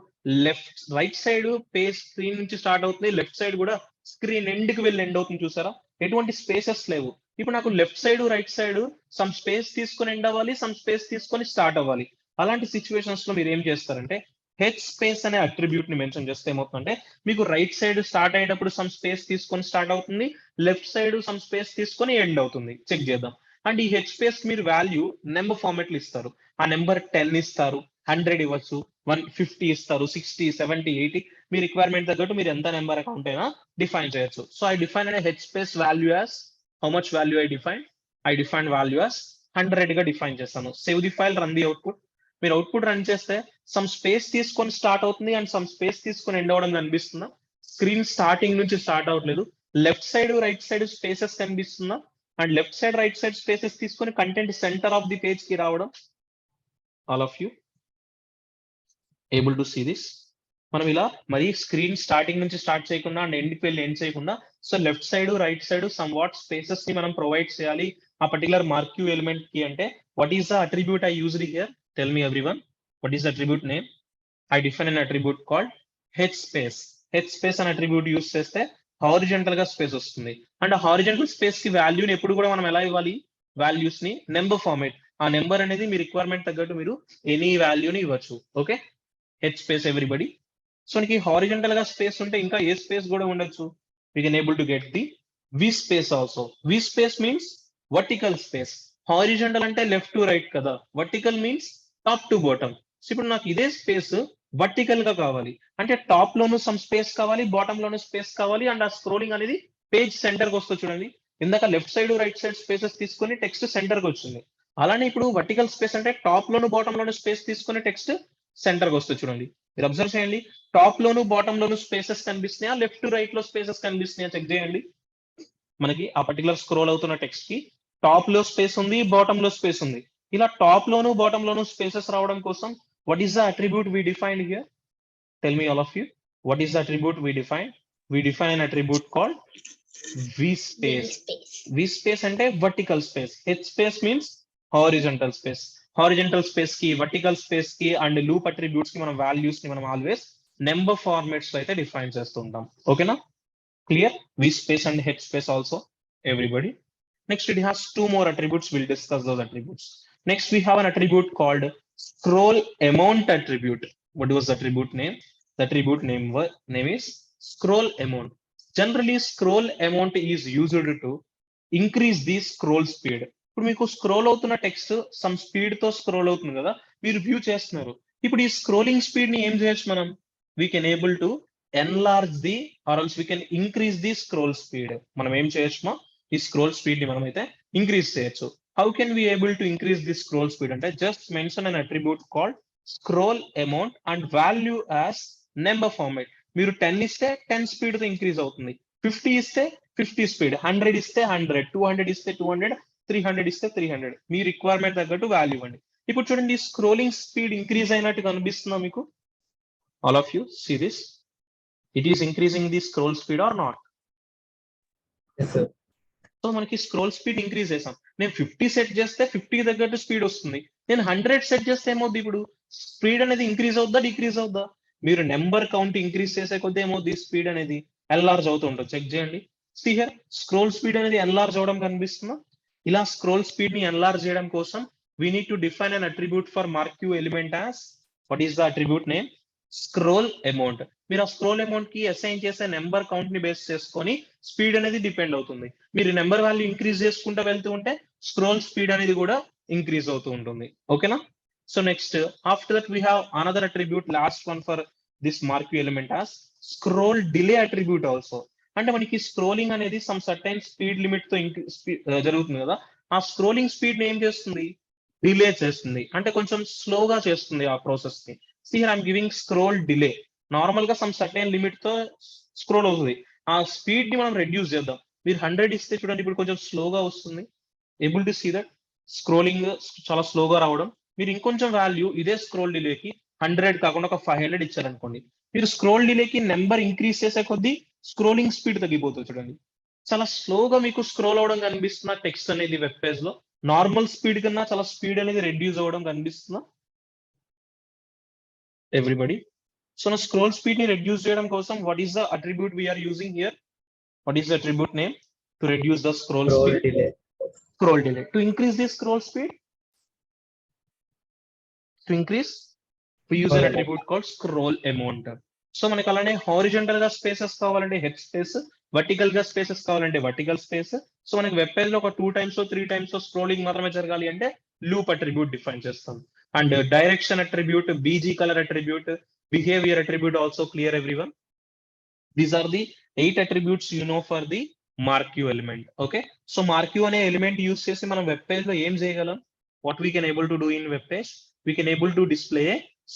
left right side page screen నుంచి start అవుతుంది, left side కూడా screen end కి వెళ్ళి end అవుతుంది. చూసారా? ఎటువంటి స్పేసెస్ లేవు. ఇప్పుడు నాకు left side right side some space తీసుకొని ఎండ్ అవ్వాలి, సమ్ స్పేస్ తీసుకొని స్టార్ట్ అవ్వాలి. అలాంటి సిచ్యువేషన్స్ లో మీరు ఏం చేస్తారంటే హెచ్ స్పేస్ అనే అట్రిబ్యూట్ ని మెన్షన్ చేస్తే ఏమవుతుందంటే మీకు రైట్ సైడ్ స్టార్ట్ అయ్యేటప్పుడు సమ్ స్పేస్ తీసుకొని స్టార్ట్ అవుతుంది, లెఫ్ట్ సైడ్ సమ్ స్పేస్ తీసుకొని ఎండ్ అవుతుంది. చెక్ చేద్దాం. అండ్ ఈ హెచ్ స్పేస్ మీరు వాల్యూ నెంబర్ ఫార్మాట్ లో ఇస్తారు. ఆ నెంబర్ 10 ఇస్తారు, 100 ఇవ్వచ్చు, 150 ఇస్తారు, 60, 70, 80 మీ రిక్వైర్మెంట్ తగ్గట్టు మీరు ఎంత నెంబర్ అకౌంట్ అయినా డిఫైన్ చేయొచ్చు. సో ఐ డిఫైన్ అనే H space value as how much value I define value as 100 గా డిఫైన్ చేస్తాను. Save the file, run the output. మీరు అవుట్పుట్ రన్ చేస్తే సమ్ స్పేస్ తీసుకొని స్టార్ట్ అవుతుంది అండ్ సమ్ స్పేస్ తీసుకొని ఎండ్ అవ్వడం కనిపిస్తుందా? స్క్రీన్ స్టార్టింగ్ నుంచి స్టార్ట్ అవ్వట్లేదు. Left side right side spaces కనిపిస్తుందా? And left side right side spaces తీసుకొని content centre of the page కి రావడం. All of you able to see this? మనం ఇలా మరి స్క్రీన్ స్టార్టింగ్ నుంచి స్టార్ట్ చేయకుండా అండ్ ఎండ్కి వెళ్ళి ఎండ్ చేయకుండా, so left side right side somewhat spaces ని మనం ప్రొవైడ్ చేయాలి ఆ పర్టికులర్ మార్క్యూ ఎలిమెంట్ కి. అంటే what is the attribute I used here? Tell me everyone, what is the attribute name? I define an attribute called h space. H space అనే attribute use చేస్తే horizontal గా space వస్తుంది. And horizontal space కి వాల్యూని ఎప్పుడు కూడా మనం ఎలా ఇవ్వాలి, వాల్యూస్ ని నెంబర్ ఫార్మేట్. ఆ నెంబర్ అనేది మీ రిక్వైర్మెంట్ తగ్గట్టు మీరు ఎనీ వాల్యూని ఇవ్వచ్చు. Okay, H space everybody. So మనకి హారిజంటల్ గా స్పేస్ ఉంటే ఇంకా ఏ స్పేస్ కూడా ఉండొచ్చు. We can able to get the V space also. V space means vertical space. Horizontal అంటే లెఫ్ట్ టు రైట్ కదా, vertical means top to bottom. So ఇప్పుడు నాకు ఇదే స్పేస్ వర్టికల్ గా కావాలి అంటే టాప్ లోను సమ్ స్పేస్ కావాలి, బాటమ్ లోను స్పేస్ కావాలి. అండ్ ఆ స్క్రోలింగ్ అనేది పేజ్ సెంటర్ కి వస్తుంది చూడండి. ఇందాక left side right side spaces తీసుకొని టెక్స్ట్ సెంటర్ కి వచ్చింది. అలానే ఇప్పుడు వర్టికల్ స్పేస్ అంటే టాప్ లోను బాటమ్ లోను స్పేస్ తీసుకొని టెక్స్ట్ సెంటర్ కి వస్తుంది చూడండి. మీరు అబ్జర్వ్ చేయండి, టాప్ లోను బాటమ్ లోను స్పేసెస్ కనిపిస్తున్నాయా, లెఫ్ట్ రైట్ లో స్పేసెస్ కనిపిస్తున్నాయా చెక్ చేయండి. మనకి ఆ పర్టికులర్ స్క్రోల్ అవుతున్న టెక్స్ట్ కి టాప్ లో స్పేస్ ఉంది, బాటమ్ లో స్పేస్ ఉంది. ఇలా టాప్ లోను బాటమ్ లోను స్పేసెస్ రావడం కోసం what is the attribute we defined here? Tell me all of you, what is the attribute we defined? We define an attribute called vSpace. vSpace అంటే vertical space. H space means horizontal space. Horizontal space కి vertical space కి and loop attributes కి మనం values ని మనం always number formats లో అయితే define చేస్తుంటాం. ఓకేనా, clear? vSpace and H space also everybody. Next it has two more attributes. We'll discuss those attributes. Next we have an attribute called scroll amount attribute. What was the attribute name? The attribute name is scroll amount. Generally scroll amount is used to increase the scroll speed. ఇప్పుడు మీకు scroll అవుతున్న text some speed తో scroll అవుతుంది కదా, మీరు view చేస్తున్నారు. ఇప్పుడు ఈ స్క్రోలింగ్ స్పీడ్ ని ఏం చేయొచ్చు మనం, we can able to enlarge the or else we can increase the scroll speed. మనం ఏం చేయొచ్చు, ఈ స్క్రోల్ స్పీడ్ ని మనం అయితే ఇంక్రీజ్ చేయొచ్చు. How can we able to increase the scroll speed అంటే just mention an attribute called scroll amount and value as number format. మీరు 10 ఇస్తే 10 స్పీడ్ తో ఇంక్రీజ్ అవుతుంది, 50 ఇస్తే 50 స్పీడ్, 100 ఇస్తే 100, 200 ఇస్తే 200, 300 ఇస్తే 300. మీ రిక్వైర్మెంట్ తగ్గట్టు వాల్యూ ఇవ్వండి. ఇప్పుడు చూడండి స్క్రోలింగ్ స్పీడ్ ఇంక్రీజ్ అయినట్టు కనిపిస్తుందా మీకు? All of you see this, it is increasing the scroll speed or not? So మనకి స్క్రోల్ స్పీడ్ ఇంక్రీజ్ చేసాం. నేను 50 సెట్ చేస్తే 50 తగ్గట్టు స్పీడ్ వస్తుంది. నేను 100 సెట్ చేస్తే ఏమవుద్ది, ఇప్పుడు స్పీడ్ అనేది ఇంక్రీజ్ అవుద్దా డిక్రీజ్ అవుద్దా? మీరు నెంబర్ కౌంట్ ఇంక్రీజ్ చేసే కొద్దీ ఏమవుద్ది, స్పీడ్ అనేది ఎన్లార్జ్ అవుతూ ఉంటుంది. చెక్ చేయండి. సీ హియర్, స్క్రోల్ స్పీడ్ అనేది ఎన్లార్జ్ అవడం కనిపిస్తుందా? ఇలా స్క్రోల్ స్పీడ్ ని ఎన్లార్జ్ చేయడం కోసం we need to define an attribute for marquee element as, what is the attribute name? Scroll amount. మీరు ఆ స్క్రోల్ అమౌంట్ కి అసైన్ చేసే నెంబర్ కౌంట్ ని బేస్ చేసుకొని స్పీడ్ అనేది డిపెండ్ అవుతుంది. మీరు నెంబర్ వాల్యూ ఇంక్రీజ్ చేసుకుంటూ వెళ్తూ ఉంటే స్క్రోల్ స్పీడ్ అనేది కూడా ఇంక్రీజ్ అవుతూ ఉంటుంది. ఓకేనా? So next after that we have another attribute, last one for this marquee element as scroll delay attribute also. అంటే మనకి స్క్రోలింగ్ అనేది సమ్ సర్టైన్ స్పీడ్ లిమిట్ తో జరుగుతుంది కదా, ఆ స్క్రోలింగ్ స్పీడ్ ని ఏం చేస్తుంది, డిలే చేస్తుంది. అంటే కొంచెం స్లోగా చేస్తుంది ఆ ప్రాసెస్ ని. See here I'm giving scroll delay. Normal గా సమ్ సర్టైన్ లిమిట్ తో స్క్రోల్ అవుతుంది, ఆ స్పీడ్ ని మనం రెడ్యూస్ చేద్దాం. మీరు 100 ఇస్తే చూడండి ఇప్పుడు కొంచెం స్లోగా వస్తుంది. Able to see that scrolling చాలా స్లోగా రావడం. మీరు ఇంకొంచెం వాల్యూ ఇదే స్క్రోల్ డిలేకి 100 కాకుండా ఒక 500 ఇచ్చారనుకోండి, మీరు స్క్రోల్ డిలేకి నెంబర్ ఇంక్రీజ్ చేసే కొద్దీ స్క్రోలింగ్ స్పీడ్ తగ్గిపోతుంది చూడండి. చాలా స్లోగా మీకు స్క్రోల్ అవడం కనిపిస్తున్న టెక్స్ట్ అనేది వెబ్ పేజ్ లో నార్మల్ స్పీడ్ కన్నా చాలా స్పీడ్ అనేది రెడ్యూస్ అవ్వడం కనిపిస్తుందా ఎవ్రీబడి? సో నా స్క్రోల్ స్పీడ్ ని రెడ్యూస్ చేయడం కోసం what is the attribute we are using here? What is the attribute name to reduce the scroll speed? Scroll delay. To increase the scroll speed, to increase, we use an attribute called scroll amount. So మనకి అలానే horizontal గా spaces కావాలంటే H space, vertical గా spaces కావాలంటే vertical space. So మనకి web page లో ఒక 2 times 3 times scrolling మాత్రమే జరగాలి అంటే లూప్ అట్రిబ్యూట్ డిఫైన్ చేస్తాం. And direction attribute, BG colour attribute, behaviour attribute also clear everyone. These are the 8 attributes you know for the marquee element. Okay, so marquee అనే element use చేసి మనం web page లో ఏం చేయగలం? What we can able to do in web page, we can able to display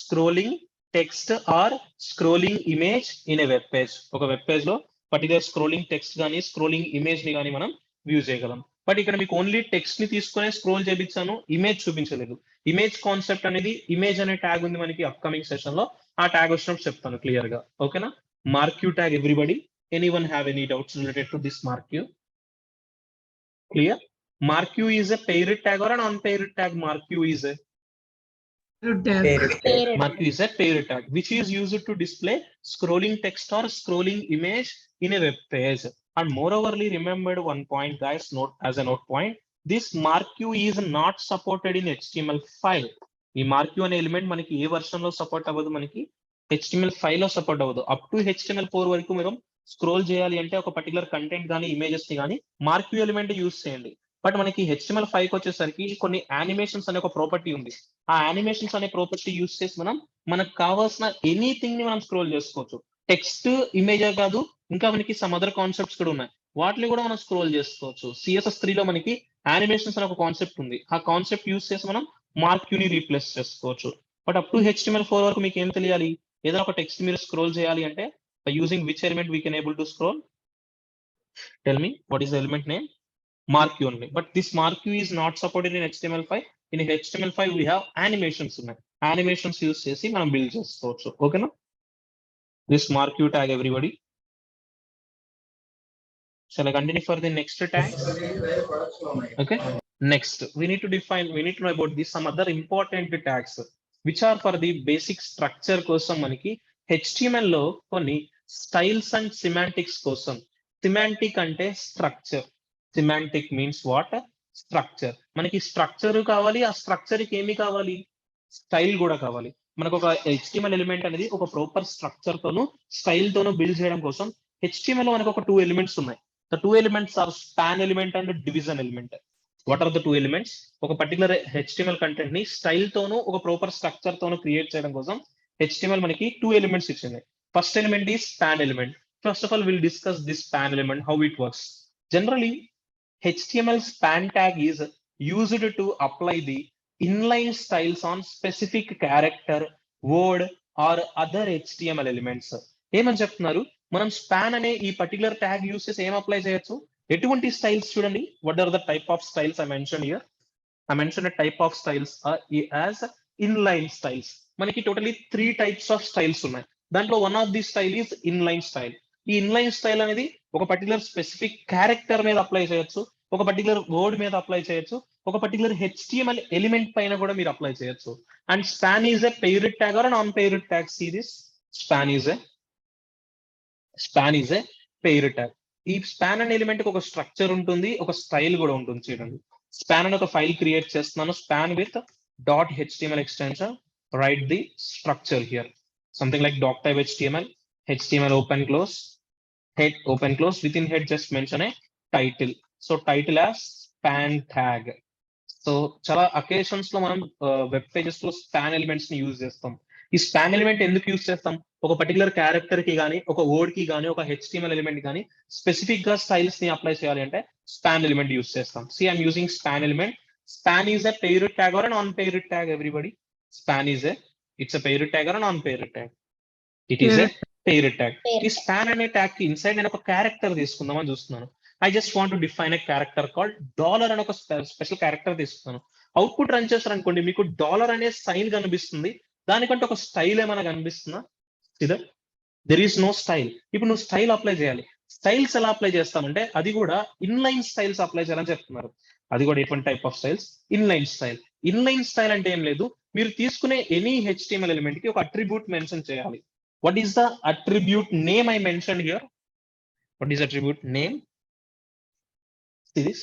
scrolling text are scrolling image in a web page. ఒక web page లో particular scrolling text కానీ scrolling image ని కానీ మనం view చేయగలం. But ఇక్కడ మీకు only text ని తీసుకునే స్క్రోల్ చేయించాను, ఇమేజ్ చూపించలేదు. ఇమేజ్ కాన్సెప్ట్ అనేది ఇమేజ్ అనే ట్యాగ్ ఉంది మనకి అప్కమింగ్ సెషన్ లో, ఆ ట్యాగ్ వచ్చినప్పుడు చెప్తాను క్లియర్ గా. ఓకేనా? Marquee tag everybody. Anyone have any doubts related to this marquee? Clear? Marquee is a paired tag or an unpaired tag? Marquee is a Marquee is a parent tag which is used to display scrolling text or scrolling image in a web page. And moreoverly, remembered one point, guys, note as a note point, this marquee is not supported in HTML5. ఈ marquee అనే element మనకి ఏ version లో support అవ్వదు, మనకి HTML5 లో support అవ్వదు. Up to HTML4 వరకు మీరు స్క్రోల్ చేయాలి అంటే ఒక పర్టికులర్ కంటెంట్ కానీ ఇమేజెస్ ని కానీ మార్క్యూ ఎలిమెంట్ యూస్ చేయండి. బట్ మనకి HTML5 వచ్చేసరికి కొన్ని యానిమేషన్స్ అనే ఒక ప్రాపర్టీ ఉంది. ఆ యానిమేషన్స్ అనే ప్రాపర్టీ యూస్ చేసి మనం మనకు కావాల్సిన ఎనీథింగ్ ని మనం స్క్రోల్ చేసుకోవచ్చు. టెక్స్ట్ ఇమేజ్ కాదు, ఇంకా మనకి సమ్ అదర్ కాన్సెప్ట్స్ కూడా ఉన్నాయి, వాటిని కూడా మనం స్క్రోల్ చేసుకోవచ్చు. CSS3 లో మనకి యానిమేషన్స్ అనే ఒక కాన్సెప్ట్ ఉంది. ఆ కాన్సెప్ట్ యూస్ చేసి మనం మార్క్యూ ని రీప్లేస్ చేసుకోవచ్చు. బట్ అప్ టు HTML4 వరకు మీకు ఏం తెలియాలి, ఏదైనా ఒక టెక్స్ట్ మీరు స్క్రోల్ చేయాలి అంటే by using which element we can able to scroll? Tell me, what is the element name? Marquee only. But this marquee is not supported in HTML5. In HTML5 we have animations. Animations use chesi manam build chesukochu. Okay na? This marquee tag, everybody. Shall I continue for the next tag? Okay. Next, we need to know about this some other important tags which are for the basic structure kosam maniki HTML లో కొన్ని styles and semantics కోసం. Semantic అంటే structure, semantic means what, structure. మనకి structure కావాలి, ఆ structure కి ఏమి కావాలి, స్టైల్ కూడా కావాలి. మనకు ఒక HTML ఎలిమెంట్ అనేది ఒక ప్రాపర్ స్ట్రక్చర్ తోను స్టైల్ తోను బిల్డ్ చేయడం కోసం HTML లో మనకు ఒక 2 ఎలిమెంట్స్ ఉన్నాయి. The 2 elements are span element and division element. What are the 2 elements? ఒక పర్టికులర్ HTML కంటెంట్ ని స్టైల్ తోను ఒక ప్రాపర్ స్ట్రక్చర్ తోను క్రియేట్ చేయడం కోసం HTML మనకి 2 ఎలిమెంట్స్ ఇచ్చింది. First element is span element. First of all will discuss this span element, how it works. Generally HTML span tag is used to apply the inline styles on specific character, word or other HTML elements. ఏమని చెప్తున్నారు, మనం span అనే ఈ particular tag use చేసి ఏం apply చేయొచ్చు, ఎటువంటి styles చూడండి. What are the type of styles I mention here? I mentioned a type of styles as inline styles. మనకి టోటలీ 3 types of styles ఉన్నాయి. దాంట్లో one of the style is inline style. ఈ inline style అనేది ఒక particular specific character మీద apply చేయొచ్చు, ఒక particular word మీద అప్లై చేయొచ్చు, ఒక పర్టికులర్ HTML ఎలిమెంట్ పైన కూడా మీరు అప్లై చేయొచ్చు. And span is a paired tag or non paired tag. See this, span is a paired tag. ఈ స్పాన్ అనే ఎలిమెంట్ కి ఒక స్ట్రక్చర్ ఉంటుంది, ఒక స్టైల్ కూడా ఉంటుంది. చూడండి, స్పాన్ అని ఒక ఫైల్ క్రియేట్ చేస్తున్నాను, span with .html extension. Right the structure here, something like doctype HTML open close, head open close, within head just mention a title. So title as span tag. So చాలా occasions లో మనం web pages లో span elements ని use చేస్తాం. ఈ span element ఎందుకు use చేస్తాం, ఒక పర్టికులర్ క్యారెక్టర్ కి కానీ, ఒక వర్డ్ కి కానీ, ఒక HTML ఎలిమెంట్ కానీ స్పెసిఫిక్ గా స్టైల్స్ ని అప్లై చేయాలి అంటే స్పాన్ ఎలిమెంట్ యూజ్ చేస్తాం. See I'm using span element. Span is a paired tag or non paired tag? Everybody, span is it's a paired tag or non paired tag? It is a paired tag. ఈ span అనే tag కి inside నేను ఒక character తీసుకుందామని చూస్తున్నాను. I just want to define a character called dollar అని ఒక special character తీసుకున్నాను. అవుట్పుట్ రన్ చేస్తారు అనుకోండి, మీకు డాలర్ అనే సైన్ కనిపిస్తుంది, దానికంటే ఒక స్టైల్ ఏమైనా కనిపిస్తుందా? ఇదా, దెర్ ఈస్ నో స్టైల్. ఇప్పుడు నువ్వు స్టైల్ అప్లై చేయాలి. స్టైల్స్ ఎలా అప్లై చేస్తామంటే అది కూడా ఇన్లైన్ స్టైల్స్ అప్లై చేయాలని చెప్తున్నారు. అది కూడా ఎటువంటి type of styles? Inline style. Inline style అంటే ఏం లేదు, మీరు తీసుకునే ఎనీ HTML ఎలిమెంట్ కి ఒక అట్రిబ్యూట్ మెన్షన్ చేయాలి. What is the attribute name I mentioned here? What is attribute name? See this.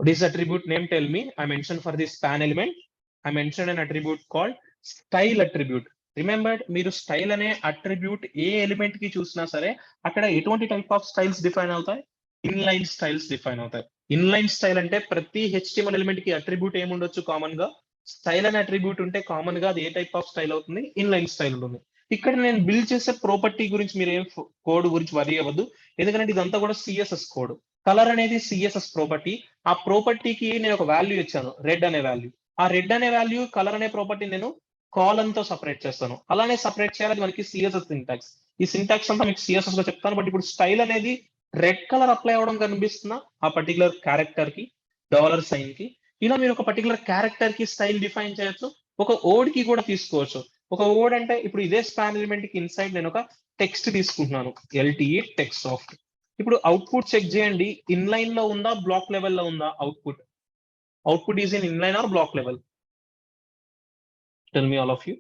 What is attribute name? Tell me. I mentioned for this span element, I mentioned an attribute called style attribute. Remember, మీరు style అనే attribute ఏ element కి చూసినా సరే అక్కడ ఎటువంటి type of styles define అవుతాయి? Inline styles define అవుతాయి. Inline style అంటే ప్రతి HTML ఎలిమెంట్ కి అట్రిబ్యూట్ ఏముండొచ్చు కామన్ గా? స్టైల్ అనే అట్రిబ్యూట్ ఉంటే కామన్ గా అది ఏ టైప్ ఆఫ్ స్టైల్ అవుతుంది? ఇన్లైన్ స్టైల్ ఉంటుంది. ఇక్కడ నేను బిల్డ్ చేసే ప్రాపర్టీ గురించి మీరు ఏం కోడ్ గురించి వరీ అవ్వద్దు, ఎందుకంటే ఇదంతా కూడా CSS కోడ్. కలర్ అనేది CSS ప్రాపర్టీ. ఆ ప్రాపర్టీకి నేను ఒక వాల్యూ ఇచ్చాను, రెడ్ అనే వాల్యూ. ఆ రెడ్ అనే వాల్యూ కలర్ అనే ప్రాపర్టీ నేను కాలన్ తో సపరేట్ చేస్తాను. అలానే సపరేట్ చేయాలి మనకి CSS సింటాక్స్. ఈ సింటాక్స్ అంతా మీకు CSS లో చెప్తాను. బట్ ఇప్పుడు స్టైల్ అనేది రెడ్ కలర్ అప్లై అవ్వడం కనిపిస్తున్నా ఆ పర్టికులర్ క్యారెక్టర్ కి, డాలర్ సైన్ కి. ఇలా మీరు ఒక పర్టికులర్ క్యారెక్టర్ కి స్టైల్ డిఫైన్ చేయొచ్చు, ఒక వర్డ్ కి కూడా తీసుకోవచ్చు. ఒక వర్డ్ అంటే ఇప్పుడు ఇదే స్పాన్ ఎలిమెంట్ కి ఇన్సైడ్ నేను ఒక టెక్స్ట్ తీసుకుంటున్నాను, LTE టెక్స్ట్ ఆఫ్. ఇప్పుడు అవుట్పుట్ చెక్ చేయండి, ఇన్లైన్ లో ఉందా, బ్లాక్ లెవెల్ లో ఉందా? Output is in inline or block level? Tell me all of you.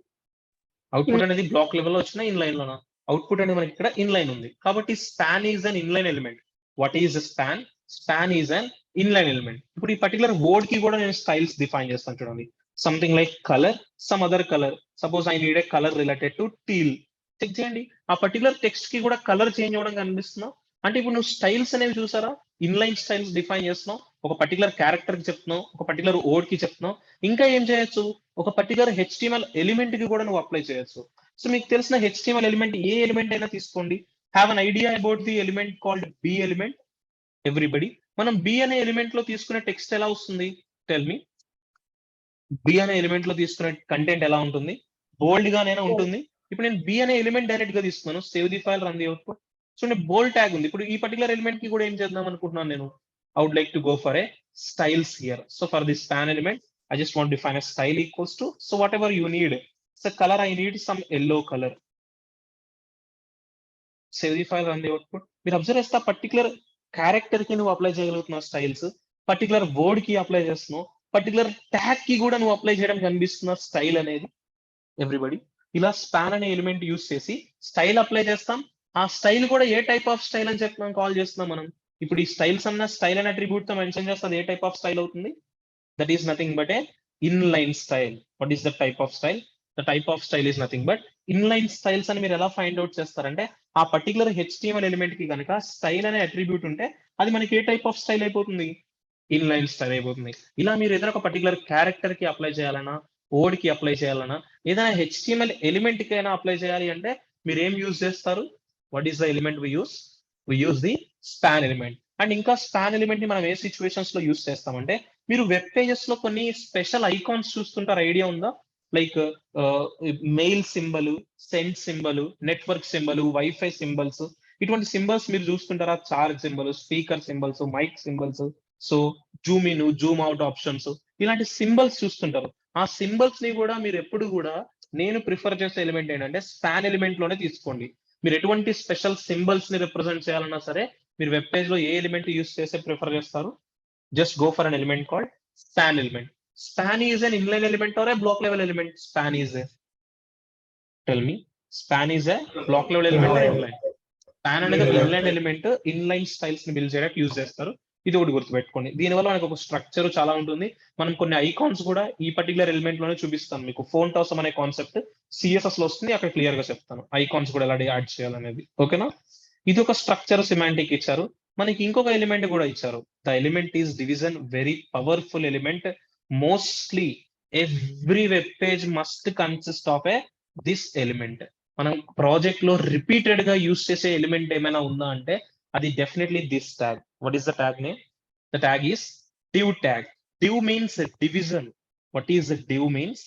Output అనేది బ్లాక్ లెవెల్ లో వచ్చిన ఇన్లైన్ లోనా? అవుట్పుట్ అనేది మనకి ఇక్కడ ఇన్లైన్ ఉంది కాబట్టి span is an inline element. What is span? Span is an inline element. ఇప్పుడు ఈ పర్టికులర్ వర్డ్ కి కూడా నేను స్టైల్స్ డిఫైన్ చేస్తాను చూడండి. Something like colour, some other colour. Suppose I need a colour related to teal. Check చేయండి, ఆ particular text కి కూడా కలర్ చేంజ్ అవ్వడం కనిపిస్తుందా? అంటే ఇప్పుడు నువ్వు స్టైల్స్ అనేవి చూసారా? ఇన్లైన్ స్టైల్స్ డిఫైన్ చేస్తున్నావు, ఒక పర్టికులర్ క్యారెక్టర్ కి చెప్తున్నావు, ఒక పర్టికులర్ వర్డ్ కి చెప్తున్నావు. ఇంకా ఏం చేయొచ్చు? ఒక పర్టికులర్ HTML ఎలిమెంట్ కి కూడా నువ్వు అప్లై చేయొచ్చు. సో మీకు తెలిసిన HTML ఎలిమెంట్ ఏ ఎలిమెంట్ అయినా తీసుకోండి. Have an idea about the element called B element? Everybody, మనం బి అనే ఎలిమెంట్ లో తీసుకునే టెక్స్ట్ ఎలా వస్తుంది? Tell me. బి అనే ఎలిమెంట్ లో తీసుకునే కంటెంట్ ఎలా ఉంటుంది? బోల్డ్ గానే ఉంటుంది. ఇప్పుడు నేను బి అనే ఎలిమెంట్ డైరెక్ట్ గా తీసుకున్నాను. Save the file, run the output. So నేను బోల్డ్ ట్యాగ్ ఉంది. ఇప్పుడు ఈ పర్టికులర్ ఎలిమెంట్ కి కూడా ఏం చేద్దాం అనుకుంటున్నాను నేను? I would like to go for a styles here. So for this span element, I just want to define a style equals to, so whatever you need. So color, I need some yellow color. Save the file, run the output. మీరు observe చేస్తే particular character కి నువ్వు apply చేయగలుగుతున్నావు styles, particular word కి apply చేస్తున్నావు, particular tag కి కూడా నువ్వు apply చేయడం కనిపిస్తున్న స్టైల్ అనేది. ఎవ్రీబడి, ఇలా స్పాన్ అనే ఎలిమెంట్ యూస్ చేసి స్టైల్ అప్లై చేస్తాం. ఆ స్టైల్ కూడా ఏ టైప్ ఆఫ్ స్టైల్ అని చెప్పి మనం కాల్ చేస్తున్నాం మనం. ఇప్పుడు ఈ స్టైల్స్ అన్న స్టైల్ అనే అట్రిబ్యూట్ తో మెన్షన్ చేస్తుంది. ఏ టైప్ ఆఫ్ స్టైల్ అవుతుంది? That is nothing but A inline style. What is the type of style? The type of style is nothing but inline styles అని మీరు ఎలా ఫైండ్ అవుట్ చేస్తారంటే, ఆ పర్టికులర్ HTML ఎలిమెంట్ కి కనుక style అనే attribute ఉంటే అది మనకి ఏ టైప్ ఆఫ్ స్టైల్ అయిపోతుంది? ఇన్లైన్ స్టైల్ అయిపోతుంది. ఇలా మీరు ఏదైనా ఒక పర్టికులర్ క్యారెక్టర్ కి అప్లై చేయాలన్నా, వర్డ్ కి అప్లై చేయాలన్నా, ఏదైనా HTML ఎలిమెంట్ కి అయినా అప్లై చేయాలి అంటే మీరు ఏం యూజ్ చేస్తారు? What is the element we use? We use the span element. And ఇంకా స్పాన్ ఎలిమెంట్ ని మనం ఏ సిచ్యువేషన్స్ లో యూస్ చేస్తామంటే, మీరు వెబ్ పేజెస్ లో కొన్ని స్పెషల్ ఐకాన్స్ చూస్తుంటారు, ఐడియా ఉందా? Like mail symbol, send symbol, network symbol, wifi symbols. ఇటువంటి సింబల్స్ మీరు చూస్తుంటారా? Charge symbol, speaker symbols, mic symbols, so zoom in, zoom out options, ఇలాంటి సింబల్స్ చూస్తుంటారు. ఆ సింబల్స్ ని కూడా మీరు ఎప్పుడు కూడా, నేను ప్రిఫర్ చేసే ఎలిమెంట్ ఏంటంటే స్పాన్ ఎలిమెంట్ లోనే తీసుకోండి. మీరు ఎటువంటి స్పెషల్ సింబల్స్ ని రిప్రజెంట్ చేయాలన్నా సరే, మీరు వెబ్ పేజ్ లో ఏ ఎలిమెంట్ యూస్ చేసే ప్రిఫర్ చేస్తారు? Just go for an element called span element. Span is an inline element or a block level element? Span is a, tell me. Span is a block level element or inline? Span అనేది ఒక inline element, inline styles ని build చేయడానికి use చేస్తారు. ఇది ఒకటి గుర్తుపెట్టుకోండి. దీనివల్ల మనకు ఒక స్ట్రక్చర్ చాలా ఉంటుంది. మనం కొన్ని ఐకాన్స్ కూడా ఈ పర్టికులర్ ఎలిమెంట్ లోనే చూపిస్తాను మీకు. ఫోన్ టాసం అనే కాన్సెప్ట్ CSS లో వస్తుంది, అక్కడ క్లియర్ గా చెప్తాను ఐకాన్స్ కూడా ఎలా యాడ్ చేయాలనేది. ఓకేనా? ఇది ఒక స్ట్రక్చర్ సిమాంటిక్ ఇచ్చారు. మనకి ఇంకొక ఎలిమెంట్ కూడా ఇచ్చారు. The element is division, very powerful element. Mostly every web page must consist of A this element. మనం ప్రాజెక్ట్ లో రిపీటెడ్ గా యూస్ చేసే ఎలిమెంట్ ఏమైనా ఉందా అంటే అది definitely this tag. What is the tag name? The tag is div tag. Div means division. What is a div means?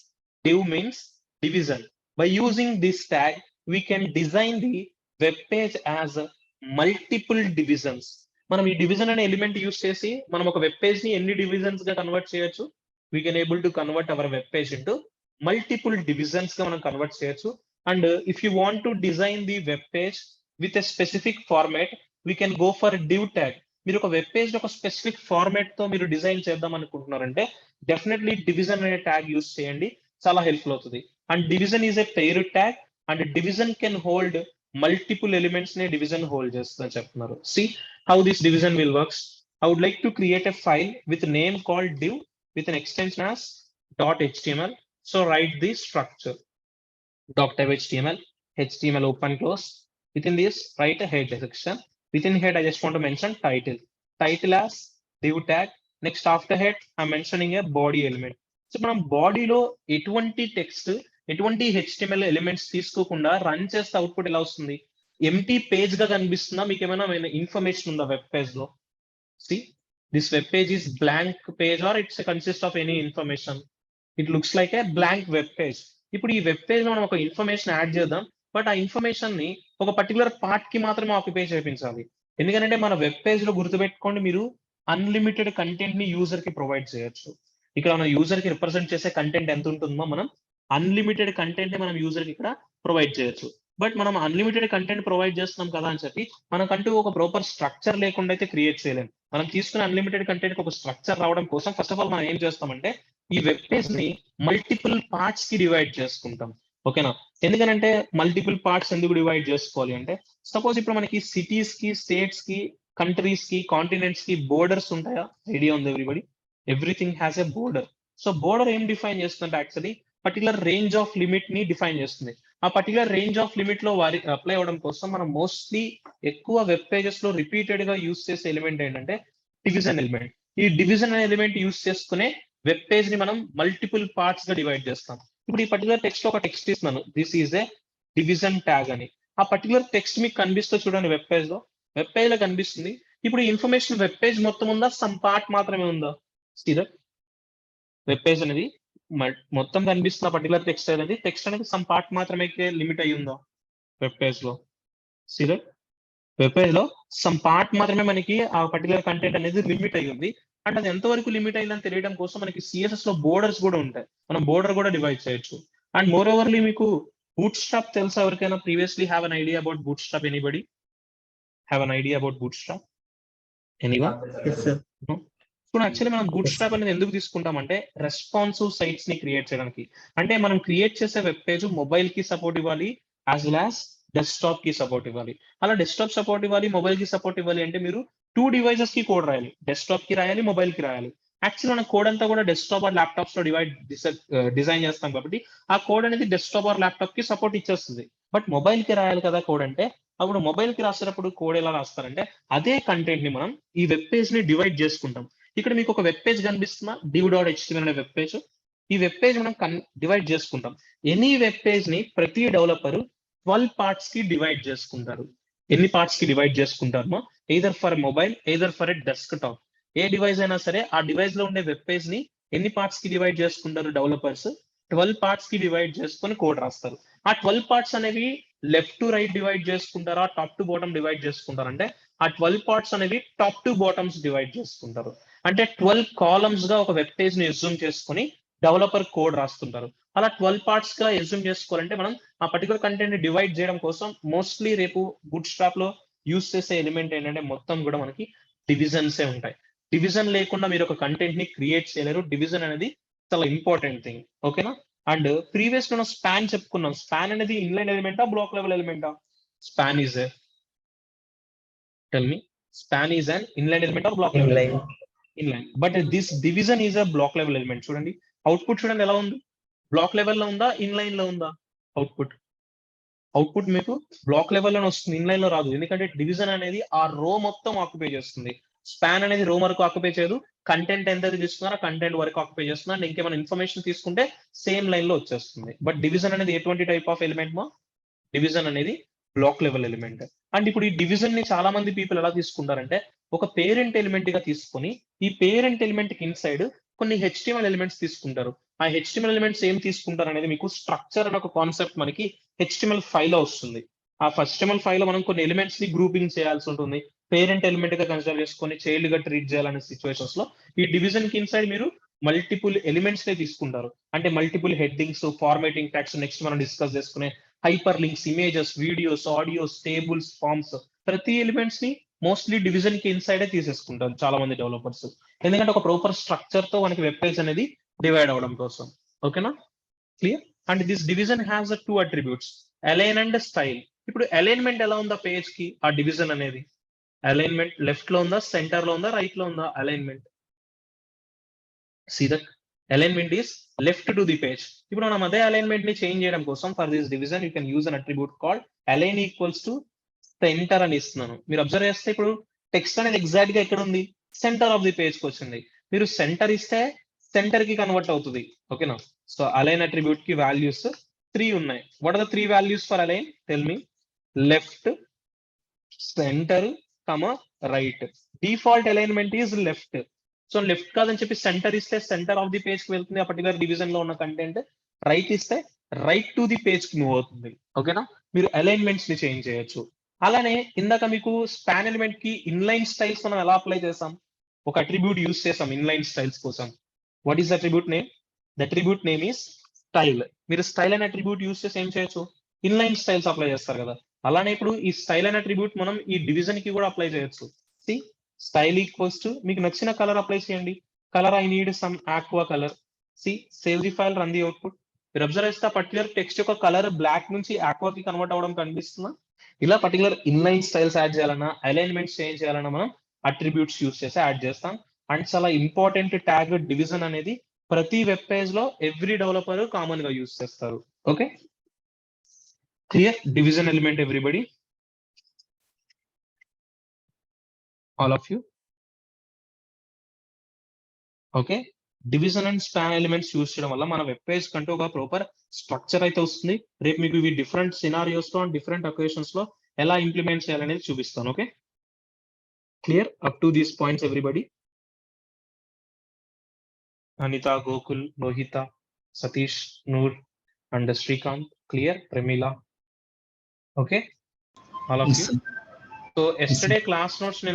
Div means division. By using this tag, we can design the web page as multiple divisions. మనం ఈ division అనే element use చేసి మనం ఒక web page ని ఎన్ని divisions గా convert చేయొచ్చు? We can able to convert our web page into multiple divisions గా మనం కన్వర్ట్ చేయొచ్చు. And if you want to design the web page with a specific format, we can go for div tag. మీరు ఒక web page ఒక specific format తో మీరు design చేద్దాం అనుకుంటున్నారంటే definitely division అనే ట్యాగ్ యూస్ చేయండి, చాలా హెల్ప్ఫుల్ అవుతుంది. And division is a pair tag and division can hold multiple elements ని డివిజన్ హోల్డ్ చేస్తుందని చెప్తున్నారు. See how this division will works. I would like to create a file with name called div with an extension as .html. So write the structure. .html, HTML open close. Within this, write a head section. Within head, I just want to mention title. Title as div tag. Next after head, I'm mentioning a body element. So మనం బాడీలో ఎటువంటి text, ఎటువంటి HTML elements తీసుకోకుండా run చేస్తే output ఎలా వస్తుంది? Empty page గా కనిపిస్తుందా? మీకు ఏమైనా ఇన్ఫర్మేషన్ ఉందా వెబ్ పేజ్ లో? See, this web page is blank page or it's a consist of any information. It looks like a blank web page. ఇప్పుడు ఈ వెబ్ పేజ్ లో మనం ఒక ఇన్ఫర్మేషన్ యాడ్ చేద్దాం, బట్ ఆ ఇన్ఫర్మేషన్ ని ఒక పర్టికులర్ పార్ట్ కి మాత్రమే ఆక్యుపై చేయించాలి. ఎందుకంటే మన వెబ్ పేజ్ లో గుర్తుపెట్టుకోండి, మీరు అన్లిమిటెడ్ కంటెంట్ ని యూజర్ కి ప్రొవైడ్ చేయొచ్చు. ఇక్కడ మన యూజర్ కి రిప్రజెంట్ చేసే కంటెంట్ ఎంత ఉంటుందో మనం అన్లిమిటెడ్ కంటెంట్ ని మనం యూజర్ కి ఇక్కడ ప్రొవైడ్ చేయొచ్చు. బట్ మనం అన్లిమిటెడ్ కంటెంట్ ప్రొవైడ్ చేస్తున్నాం కదా అని చెప్పి మనకంటూ ఒక ప్రాపర్ స్ట్రక్చర్ లేకుండా అయితే క్రియేట్ చేయలేం. మనం తీసుకున్న అన్లిమిటెడ్ కంటెంట్ ఒక స్ట్రక్చర్ రావడం కోసం ఫస్ట్ ఆఫ్ ఆల్ మనం ఏం చేస్తామంటే ఈ వెబ్ పేజ్ ని మల్టిపుల్ పార్ట్స్ కి డివైడ్ చేసుకుంటాం. ఓకేనా? ఎందుకనంటే మల్టిపుల్ పార్ట్స్ ఎందుకు డివైడ్ చేసుకోవాలి అంటే, సపోజ్ ఇప్పుడు మనకి సిటీస్ కి, స్టేట్స్ కి, కంట్రీస్ కి, కాంటినెంట్స్ కి బోర్డర్స్ ఉంటాయా? ఐడియా ఉంది everybody? Everything has a border. So border ఏం డిఫైన్ చేస్తుందంటే actually particular range of limit ని డిఫైన్ చేస్తుంది. ఆ పర్టికులర్ రేంజ్ ఆఫ్ లిమిట్ లో అప్లై అవ్వడం కోసం మనం మోస్ట్లీ ఎక్కువ వెబ్ పేజెస్ లో రిపీటెడ్ గా యూస్ చేసే ఎలిమెంట్ ఏంటంటే డివిజన్ ఎలిమెంట్. ఈ డివిజన్ అనే ఎలిమెంట్ యూస్ చేసుకునే వెబ్ పేజ్ ని మనం మల్టిపుల్ పార్ట్స్ గా డివైడ్ చేస్తాం. ఇప్పుడు ఈ పర్టికులర్ టెక్స్ట్ లో ఒక టెక్స్ట్ ఇస్తున్నాను, this is a division tag అని. ఆ పర్టికులర్ టెక్స్ట్ మీకు కనిపిస్తూ చూడండి వెబ్ పేజ్ లో. వెబ్ పేజ్ లో కనిపిస్తుంది. ఇప్పుడు ఈ ఇన్ఫర్మేషన్ వెబ్ పేజ్ మొత్తం ఉందా, సమ్ పార్ట్ మాత్రమే ఉందా? సీదా వెబ్ పేజ్ అనేది మొత్తం కనిపిస్తున్న పర్టికులర్ టెక్స్ట్ అనేది సమ్ పార్ట్ మాత్రమే లిమిట్ అయ్యి ఉందా వెబ్ పేజ్ లో? సీదా వెబ్ పేజ్ లో సమ్ పార్ట్ మాత్రమే మనకి ఆ పర్టికులర్ కంటెంట్ అనేది లిమిట్ అయ్యి ఉంది. అండ్ అది ఎంతవరకు లిమిట్ అయిందని తెలియడం కోసం మనకి సిఎస్ఎస్ లో బోర్డర్స్ కూడా ఉంటాయి. మనం బోర్డర్ కూడా డివైడ్ చేయొచ్చు. అండ్ మోర్ ఓవర్లీ మీకు బూట్ స్ట్రాప్ తెలుసా ఎవరికైనా? Previously have an idea about boot strap? Anybody have an idea about boot strap? Anyone? Yes, sir. ఇప్పుడు యాక్చువల్లీ మనం బూట్ స్ట్రాప్ అనేది ఎందుకు తీసుకుంటామంటే రెస్పాన్సివ్ సైట్స్ ని క్రియేట్ చేయడానికి. అంటే మనం క్రియేట్ చేసే వెబ్ పేజ్ మొబైల్ కి సపోర్ట్ ఇవ్వాలి, యాజ్ వెల్ యాజ్ డెస్క్టాప్ కి సపోర్ట్ ఇవ్వాలి. అలా డెస్క్టాప్ సపోర్ట్ ఇవ్వాలి, మొబైల్ కి సపోర్ట్ ఇవ్వాలి అంటే మీరు 2 డివైసెస్ కి కోడ్ రాయాలి. డెస్క్టాప్ కి రాయాలి, మొబైల్ కి రాయాలి. యాక్చువల్లీ మన కోడ్ అంతా కూడా డెస్క్టాప్ ఆర్ ల్యాప్టాప్స్ లో డిజైన్ చేస్తాం కాబట్టి ఆ కోడ్ అనేది డెస్క్టాప్ ఆర్ ల్యాప్టాప్ కి సపోర్ట్ ఇచ్చేస్తుంది. బట్ మొబైల్ కి రాయాలి కదా కోడ్ అంటే, అప్పుడు మొబైల్ కి రాసేటప్పుడు కోడ్ ఎలా రాస్తారంటే అదే కంటెంట్ ని మనం ఈ వెబ్ పేజ్ ని డివైడ్ చేసుకుంటాం. ఇక్కడ మీకు ఒక వెబ్ పేజ్ కనిపిస్తున్నా, div.html అనే వెబ్ పేజ్. ఈ వెబ్ పేజ్ మనం డివైడ్ చేసుకుంటాం. ఎనీ వెబ్ పేజ్ ని ప్రతి డెవలపర్ 12 పార్ట్స్ కి డివైడ్ చేసుకుంటారు. ఎన్ని పార్ట్స్ కి డివైడ్ చేసుకుంటారో, either for mobile, either for a desktop. A device అయినా సరే ఆ డివైస్ లో ఉండే వెబ్ పేజ్ ని ఎన్ని పార్ట్స్ కి డివైడ్ చేసుకుంటారు డెవలపర్స్? 12 పార్ట్స్ కి డివైడ్ చేసుకొని కోడ్ రాస్తారు. ఆ 12 పార్ట్స్ అనేవి లెఫ్ట్ టు రైట్ డివైడ్ చేసుకుంటారా, టాప్ టు బాటమ్ డివైడ్ చేసుకుంటారు అంటే ఆ 12 పార్ట్స్ అనేవి టాప్ టు బాటమ్స్ డివైడ్ చేసుకుంటారు. అంటే 12 కాలమ్స్ గా ఒక వెబ్ పేజ్ ని అస్యూమ్ చేసుకొని డెవలపర్ కోడ్ రాస్తుంటారు. అలా 12 పార్ట్స్ గా అస్యూమ్ చేసుకోవాలంటే మనం ఆ పర్టికులర్ కంటెంట్ ని డివైడ్ చేయడం కోసం మోస్ట్లీ రేపు బూట్ స్ట్రాప్ లో యూస్ చేసే ఎలిమెంట్ ఏంటంటే మొత్తం కూడా మనకి డివిజన్సే ఉంటాయి. డివిజన్ లేకుండా మీరు ఒక కంటెంట్ ని క్రియేట్ చేయలేరు. డివిజన్ అనేది చాలా ఇంపార్టెంట్ థింగ్. ఓకేనా? అండ్ ప్రీవియస్ లో స్పాన్ చెప్పుకున్నాం. స్పాన్ అనేది ఇన్లైన్ ఎలిమెంటా, బ్లాక్ లెవెల్ ఎలిమెంటా? Span is tell me, span is an inline element or block level element? Inline. But this division is a block level element. చూడండి output చూడండి ఎలా ఉంది. బ్లాక్ లెవెల్ లో ఉందా, ఇన్లైన్ లో ఉందా? అవుట్పుట్ మీకు బ్లాక్ లెవెల్ లోనే వస్తుంది, ఇన్లైన్ లో రాదు. ఎందుకంటే డివిజన్ అనేది ఆ రో మొత్తం ఆక్యుపై చేస్తుంది. స్పాన్ అనేది రో వరకు ఆక్యుపై చేయదు. కంటెంట్ ఎంత తీసుకున్నారో కంటెంట్ వరకు ఆక్యుపై చేస్తుంది. అండ్ ఇంకేమైనా ఇన్ఫర్మేషన్ తీసుకుంటే సేమ్ లైన్ లో వచ్చేస్తుంది. బట్ డివిజన్ అనేది ఎటువంటి టైప్ ఆఫ్ ఎలిమెంట్ మా? డివిజన్ అనేది బ్లాక్ లెవెల్ ఎలిమెంట్. అండ్ ఇప్పుడు ఈ డివిజన్ ని చాలా మంది పీపుల్ ఎలా తీసుకుంటారంటే ఒక పేరెంట్ ఎలిమెంట్ గా తీసుకొని ఈ పేరెంట్ ఎలిమెంట్ కి ఇన్సైడ్ కొన్ని HTML ఎలిమెంట్స్ తీసుకుంటారు. ఆ HTML ఎలిమెంట్స్ ఏం తీసుకుంటారు అనేది మీకు స్ట్రక్చర్ అనే ఒక కాన్సెప్ట్ మనకి HTML ఫైల్ లో వస్తుంది. ఆ HTML ఫైల్ లో మనం కొన్ని ఎలిమెంట్స్ ని గ్రూపింగ్ చేయాల్సి ఉంటుంది. పేరెంట్ ఎలిమెంట్ గా కన్సిడర్ చేసుకొని చైల్డ్ గా ట్రీట్ చేయాలనే సిచ్యువేషన్స్ లో ఈ డివిజన్ కి ఇన్సైడ్ మీరు మల్టిపుల్ ఎలిమెంట్స్ నే తీసుకుంటారు. అంటే multiple headings, formatting tags, next మనం డిస్కస్ చేసుకునే hyperlinks, images, videos, audios, tables, forms, ప్రతి ఎలిమెంట్స్ ని మోస్ట్లీ డివిజన్ కి ఇన్సైడే తీసేసుకుంటారు చాలా మంది డెవలపర్స్. ఎందుకంటే ఒక ప్రాపర్ స్ట్రక్చర్ తో మనకి వెబ్ పేజ్ అనేది డివైడ్ అవడం కోసం. ఓకేనా? Clear? And this division has 2 attributes, align and style. ఇప్పుడు అలైన్మెంట్ ఎలా ఉందా పేజ్ కి? ఆ డివిజన్ అనేది అలైన్మెంట్ లెఫ్ట్ లో ఉందా, సెంటర్ లో ఉందా, రైట్ లో ఉందా? Alignment, see that alignment is left to the page. ఇప్పుడు మనం అదే అలైన్మెంట్ ని చేంజ్ చేయడం కోసం for this division you can use an attribute called align equals to centre అని ఇస్తున్నాను. మీరు అబ్జర్వ్ చేస్తే ఇప్పుడు టెక్స్ట్ అనేది ఎగ్జాక్ట్ గా ఎక్కడ ఉంది? సెంటర్ ఆఫ్ ది పేజ్ కి వచ్చింది. మీరు సెంటర్ ఇస్తే సెంటర్ కి కన్వర్ట్ అవుతుంది. ఓకేనా? సో అలైన్ అట్రిబ్యూట్ కి వాల్యూస్ 3 ఉన్నాయి. What are the 3 values for align? Tell me. Left, centre, right. Default alignment is left. So left కాదని చెప్పి సెంటర్ ఇస్తే సెంటర్ ఆఫ్ ది పేజ్ కి వెళ్తుంది ఆ పర్టికులర్ డివిజన్ లో ఉన్న కంటెంట్. రైట్ ఇస్తే రైట్ టు ది పేజ్ కి మూవ్ అవుతుంది. ఓకేనా? మీరు అలైన్మెంట్స్ ని చేంజ్ చేయొచ్చు. అలానే ఇందాక మీకు స్పాన్ ఎలిమెంట్ కి ఇన్లైన్ స్టైల్స్ మనం ఎలా అప్లై చేసాం? ఒక అట్రిబ్యూట్ యూస్ చేసాం ఇన్లైన్ స్టైల్స్ కోసం. What is attribute name? The attribute name is style. మీరు స్టైల్ అనే అట్రిబ్యూట్ యూస్ చేసి ఏం చేయొచ్చు? ఇన్లైన్ స్టైల్స్ అప్లై చేస్తారు కదా. అలానే ఇప్పుడు ఈ స్టైల్ అనే అట్రిబ్యూట్ మనం ఈ డివిజన్ కి కూడా అప్లై చేయొచ్చు. సి స్టైల్ ఈక్వల్స్ టు మీకు నచ్చిన కలర్ అప్లై చేయండి. Colour I need some aqua colour. See, save the file, run the output. మీరు అబ్జర్వ్ చేస్తే పర్టికులర్ టెక్స్ట్ యొక్క కలర్ బ్లాక్ నుంచి ఆక్వాకి కన్వర్ట్ అవ్వడం కనిపిస్తుందా? ఇలా పర్టికులర్ ఇన్లైన్ స్టైల్స్ యాడ్ చేయాలన్నా, అలైన్మెంట్స్ చేంజ్ చేయాలన్నా మనం అట్రిబ్యూట్స్ యూస్ చేసి యాడ్ చేస్తాం. అండ్ చాలా ఇంపార్టెంట్ ట్యాగ్ డివిజన్ అనేది ప్రతి వెబ్ పేజ్ లో ఎవ్రీ డెవలపర్ కామన్ గా యూస్ చేస్తారు. Okay, clear? Division element everybody, all of you. Okay, division and span elements use చేయడం వల్ల మన వెబ్ పేజ్ కంటూ ఒక ప్రాపర్ స్ట్రక్చర్ అయితే వస్తుంది. రేపు మీకు ఇవి డిఫరెంట్ సినారియోస్ లో అండ్ డిఫరెంట్ అకేషన్స్ లో ఎలా ఇంప్లిమెంట్ చేయాలనేది చూపిస్తాను. Okay, clear up to these points everybody? Anitha, Gokul, Lohitha, Satish, Noor and Srikanth, clear? Pramila, okay, all of you. So yesterday class notes నేను